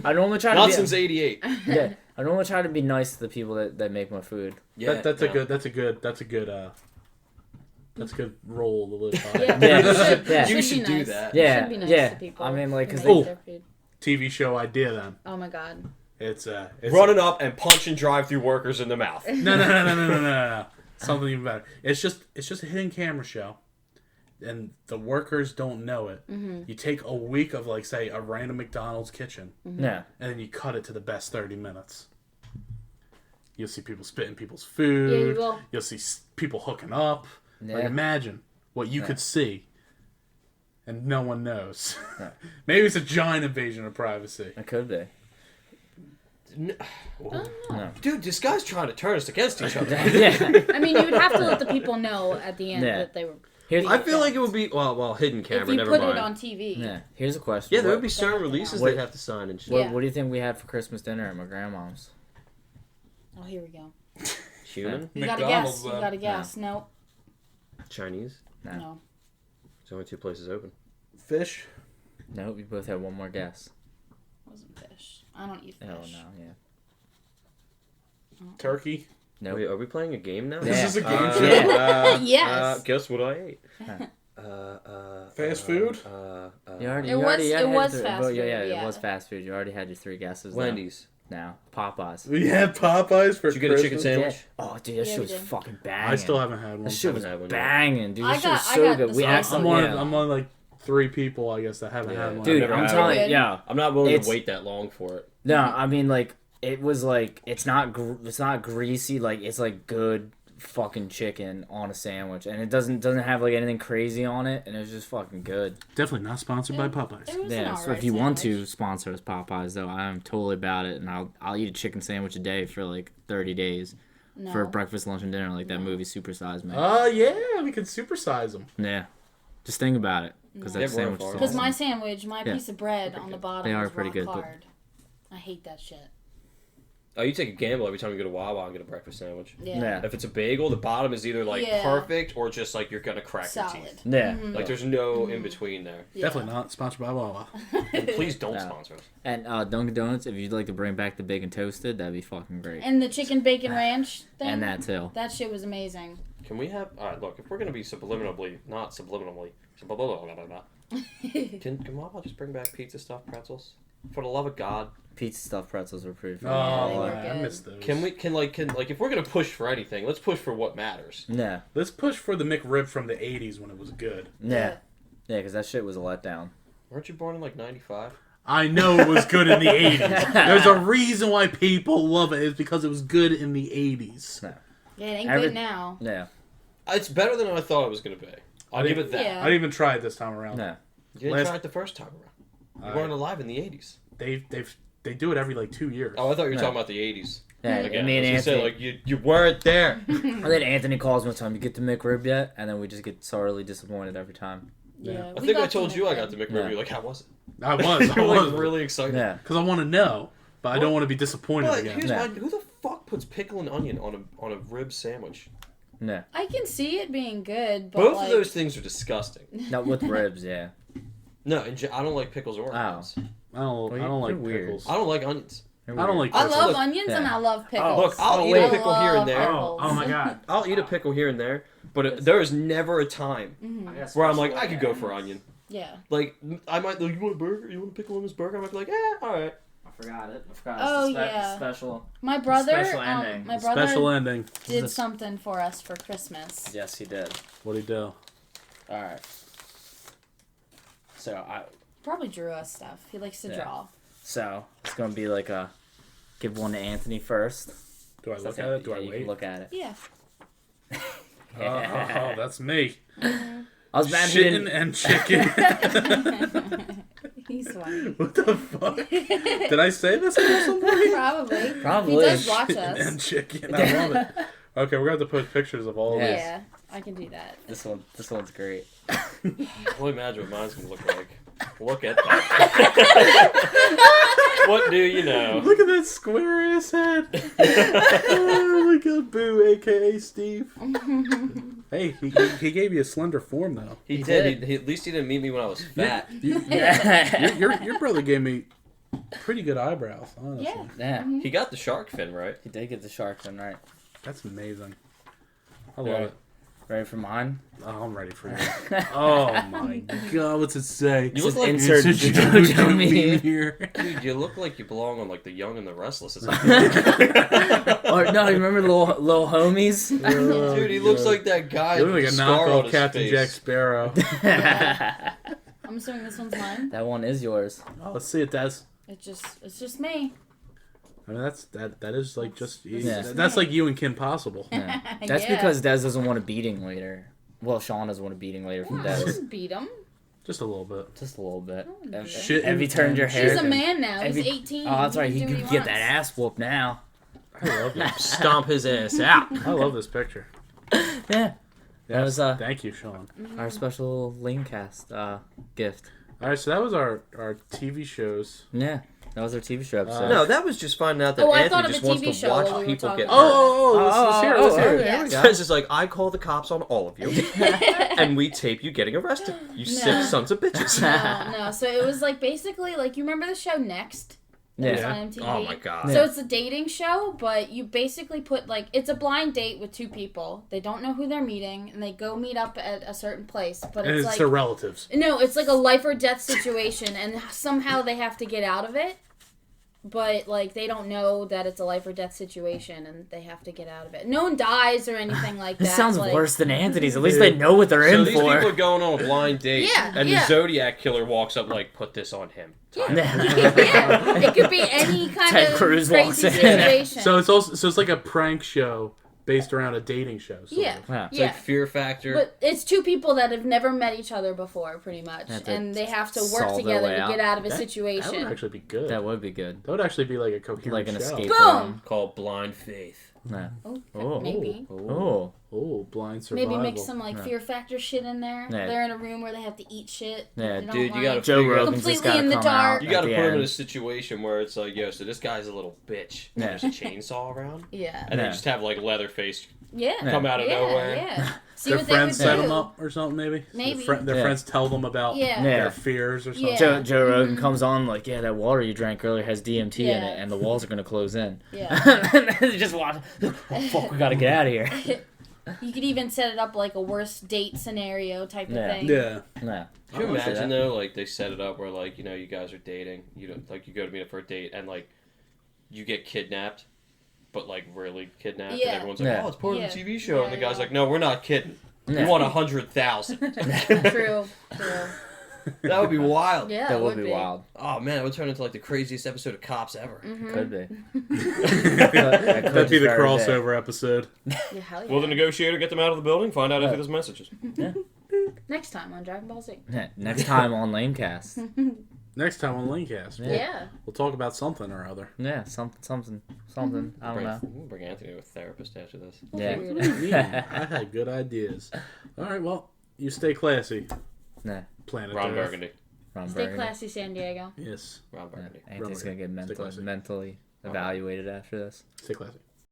I normally try to Not be since '88. yeah. I normally try to be nice to the people that make my food. Yeah, That's no. a good role to live by. Yeah, Yeah. you should, Yeah. you You should should be do nice. that. You Yeah, should be nice yeah. to people. I mean, like, who 'cause make they- their food. TV show idea then. Oh my god. It's Running up and punching drive-through workers in the mouth. No. Something even better. It's just a hidden camera show, and the workers don't know it. Mm-hmm. You take a week of like say a random McDonald's kitchen, Yeah. and then you cut it to the best 30 minutes. You'll see people spitting people's Yeah, food. you will. You'll see people hooking up. Yeah. Like imagine what you could see, and no one knows. Yeah. Maybe it's a giant invasion of privacy. It could be. Oh, Dude, this guy's trying to turn us against each other. Yeah. I mean, you would have to let the people know at the end Yeah. that they were. Here's I feel like it would be hidden camera. If you Never put mind. it on TV. yeah. Here's a question. Yeah, there What- would be certain releases What- they'd have to sign and shit. What, Yeah. what do you think we had for Christmas dinner at my grandma's? Oh, here we go. Human, You gotta McDonald's, guess. You then. gotta guess. No. Chinese. No. No. There's only 2 places open. Fish. No, we both had one more guess. It wasn't fish. I don't eat fish. Oh no, yeah. Turkey. Nope. Wait, are we playing a game now? Yeah. This is a game show. Yeah. Yes. Guess what I ate? Fast food? You already, It you was- already had it was your fast well, yeah, food, yeah, yeah. it was fast food. You already had your 3 guesses. though. Wendy's. Now Popeyes. We had Popeyes for Did you get a chicken Christmas. sandwich? Yeah. Oh, dude, that Yeah, shit we was did. fucking banging. I still haven't had one. That shit was Haven't had one yet. banging, dude. I This shit was got so the good. We sauce actually, I'm one. yeah. I'm on like 3 people, I guess, that haven't Yeah. had one. Dude, never I'm had telling one. you, yeah. I'm not willing It's- to wait that long for it. No, I mean like it was like it's not greasy. Like it's like good fucking chicken on a sandwich, and it doesn't have like anything crazy on it, and it's just fucking good. Definitely not sponsored by It Popeyes. was an Yeah, so alright if you want to sandwich. sponsor us Popeyes, though, I'm totally about it, and I'll eat a chicken sandwich a day for like 30 days No. for breakfast, lunch, and dinner, like that movie Super Size Me. Yeah, we could supersize them. Yeah, just think about it, because No. that They sandwich is were Because awesome. my sandwich, my Yeah. piece of bread on the bottom They are was pretty rock good, but- hard. I hate that shit. Oh, you take a gamble every time you go to Wawa and get a breakfast sandwich. Yeah. Yeah. If it's a bagel, the bottom is either like Yeah. perfect or just like you're gonna crack your Solid. teeth. Yeah, Like there's no in between there. Yeah. Definitely not sponsored by Wawa. And please don't No. sponsor us. and Dunkin' Donuts, if you'd like to bring back the bacon toasted, that'd be fucking great. And the chicken bacon ranch thing. And that too. That shit was amazing. Can we have? All right, look. If we're gonna be not subliminally, can Wawa just bring back pizza stuffed pretzels? For the love of God, Pizza stuffed pretzels were pretty Oh, funny. they were I good. missed those. can if we're gonna push for anything, let's push for what matters. Yeah, Let's push for the McRib from the 80s when it was good. yeah, yeah, because that shit was a letdown. Weren't you born in like '95? I know it was good in the 80s. There's a reason why people love it. It's because it was good in the 80s. Yeah, it ain't Every- good now. Yeah, It's better than I thought it was gonna be. I'll give it that. Yeah. I didn't even try it this time around. yeah. You didn't Last- try it the first time around. You I- weren't alive in the '80s. They do it every like 2 years. Oh, I thought you were No. talking about the '80s. Yeah, Again, and me and I was gonna Anthony. say, like you weren't there. And then Anthony calls me one time, you get the McRib yet? And then we just get sorely disappointed every time. Yeah. I we think I got told some you I McRib. got the McRib. Yeah. You're like, how was it? I was. You're like really excited. Yeah. Because I want to know, but I don't want to be disappointed But again. here's Yeah. who the fuck puts pickle and onion on a rib sandwich? Yeah. I can see it being good, but Both like, of those things are disgusting. Not with ribs, yeah. No, I don't like pickles or Oh. onions. I don't You're like weird. pickles. I don't like onions. They're I don't weird. like I pickles. love onions and Yeah. I love pickles. Look, I'll Oh, eat wait. a pickle here and there. I love pickles. my god. I'll eat a pickle here and there, But there is never a time Mm-hmm. where I'm like, I could go for onion. Yeah. Like, I might, like, you want a burger? You want a pickle on this burger? I might be like, alright. I forgot it. I forgot. Oh, It's the yeah. special. My brother, Special ending. my brother Special ending. did This- something for us for Christmas. Yes, he did. What'd he do? All right. So Probably drew us stuff. He likes to Yeah. draw. so it's gonna be like a give one to Anthony first. Do I So look that's at it? Do yeah, I you can wait? look at it. Yeah. Oh, that's me. I was mad he Shitting didn't. and chicken. He's funny. What the fuck? Did I say this at some point? Probably. Probably. He does watch Shitting us. and chicken. I love it. Okay, we're going to have to put pictures of all of Yeah. this. Yeah, I can do that. This one's great. Well, imagine what mine's gonna look like. Look at that. What do you know? Look at that square ass head. Oh my god, Boo, aka Steve. Hey, he gave you a slender form though. He He did. did. He, at least he didn't meet me when I was fat. Your brother gave me pretty good eyebrows, honestly. Yeah. Yeah. He got the shark fin right. He did get the shark fin right. That's amazing. I love Yeah. it. Ready for mine? Oh, I'm ready for you. Oh my god, what's it say? You look Just like insert It's a JoJo JoJo meme. meme here. Dude, you look like you belong on like The Young and the Restless. Or Or no, you remember little homies? Oh, Dude, he looks God. like that guy. You look like a with the scar on knockoff his Captain face. Jack Sparrow. I'm assuming this one's mine. That one is yours. Oh, let's see it, Des. It's just me. I mean, that is like just Yeah. that's like you and Kim Possible. Yeah. That's Yeah. because Des doesn't want a beating later. Well, Sean doesn't want a beating later from I Des. didn't beat him. Just a little bit. Just a little bit. Oh, Shit. Have you turned your hair? He's a man now. He's Every- 18. Oh, that's right. He can do could what get wants. that ass whooped now. I love this. Stomp his ass out. I love this picture. Yeah. That was Thank you, Sean. our special Lanecast gift. All right, so that was our TV shows. Yeah. That was our TV show episode. No, that was just finding out that Oh, I thought Anthony of just a wants TV to show watch while we were people talking get about hurt. Let's hear it. Let's hear it. yeah. we go. This is like, I call the cops on all of you, and we tape you getting arrested. You sick sons of bitches. No. So it was like basically like you remember the show Next? That was Yeah. on MTV. Oh my god. So it's a dating show, but you basically put like it's a blind date with two people. They don't know who they're meeting, and they go meet up at a certain place. But And it's it's like their relatives. no, it's like a life or death situation, and somehow they have to get out of it. But like they don't know that it's a life or death situation, and they have to get out of it. No one dies or anything like that. This sounds like, worse than Anthony's. At least they know what they're So in these people for. are going on a blind date, Yeah, and yeah. the Zodiac killer walks up like, put this on him. Yeah. Yeah, it could be any kind Ted of Cruz walks crazy in. situation. So it's like a prank show based around a dating show. sort yeah, of. Yeah. It's yeah. like Fear Factor. But it's two people that have never met each other before, pretty much, Have to and they have to solve work their together way to out. get out of a That situation. would actually be good. That would be good. That would actually be like a coherent Like an show. escape Boom! room. Called Blind Faith. Yeah. Oh, maybe. Oh. Oh, blind survival. Maybe mix some like Yeah. Fear Factor shit in there. Yeah. They're in a room where they have to eat shit. Yeah, they don't dude, you like. gotta Joe figure out- Rogan's just Completely gotta in the come dark. out You at gotta the put him in a end. situation where it's like, yo, so this guy's a little bitch. Yeah. There's a chainsaw around. Yeah. And Yeah. they just have like Leatherface Yeah. come out of yeah, nowhere. Yeah. See Their what they would friends set do. them up or something, maybe? Maybe. Their Yeah. friends tell them about Yeah. Yeah. their fears or something. Yeah. Joe Rogan comes on like, yeah, that water you drank earlier has DMT in Yeah. it, and the walls are gonna close in. Yeah. And then just watch. Oh, fuck, we gotta get out of here. You could even set it up like a worst date scenario type of Yeah. thing. Yeah. Nah. Can you I wanna see imagine that. though, like they set it up where like, you know, you guys are dating, you don't like you go to meet up for a date and like you get kidnapped, but like really kidnapped, Yeah. and everyone's like, Yeah. oh, it's part Yeah. of the TV show, and the Yeah, guy's yeah. like, no, we're not kidding. Yeah. We want 100,000. True. That would be wild. Yeah. That it would be wild. Oh man, it would turn into like the craziest episode of Cops ever. Mm-hmm. Could be. That'd be the just very crossover episode. Yeah, hell yeah. Will the negotiator get them out of the building? Find out after this message. Next time on Dragon Ball Z. Yeah, next time on Lamecast. Next time on Linkcast, Yeah. we'll talk about something or other. Yeah, something. I don't know. We'll bring Anthony to a therapist after this. Yeah. Figure What it do out. you mean? I had good ideas. All right, well, you stay classy. Nah. Planet Ron Earth. Burgundy. Ron Stay Burgundy. classy, San Diego. Yes, Ron Yeah, Burgundy. Anthony's gonna get Stay classy. mentally evaluated after this. stay classy.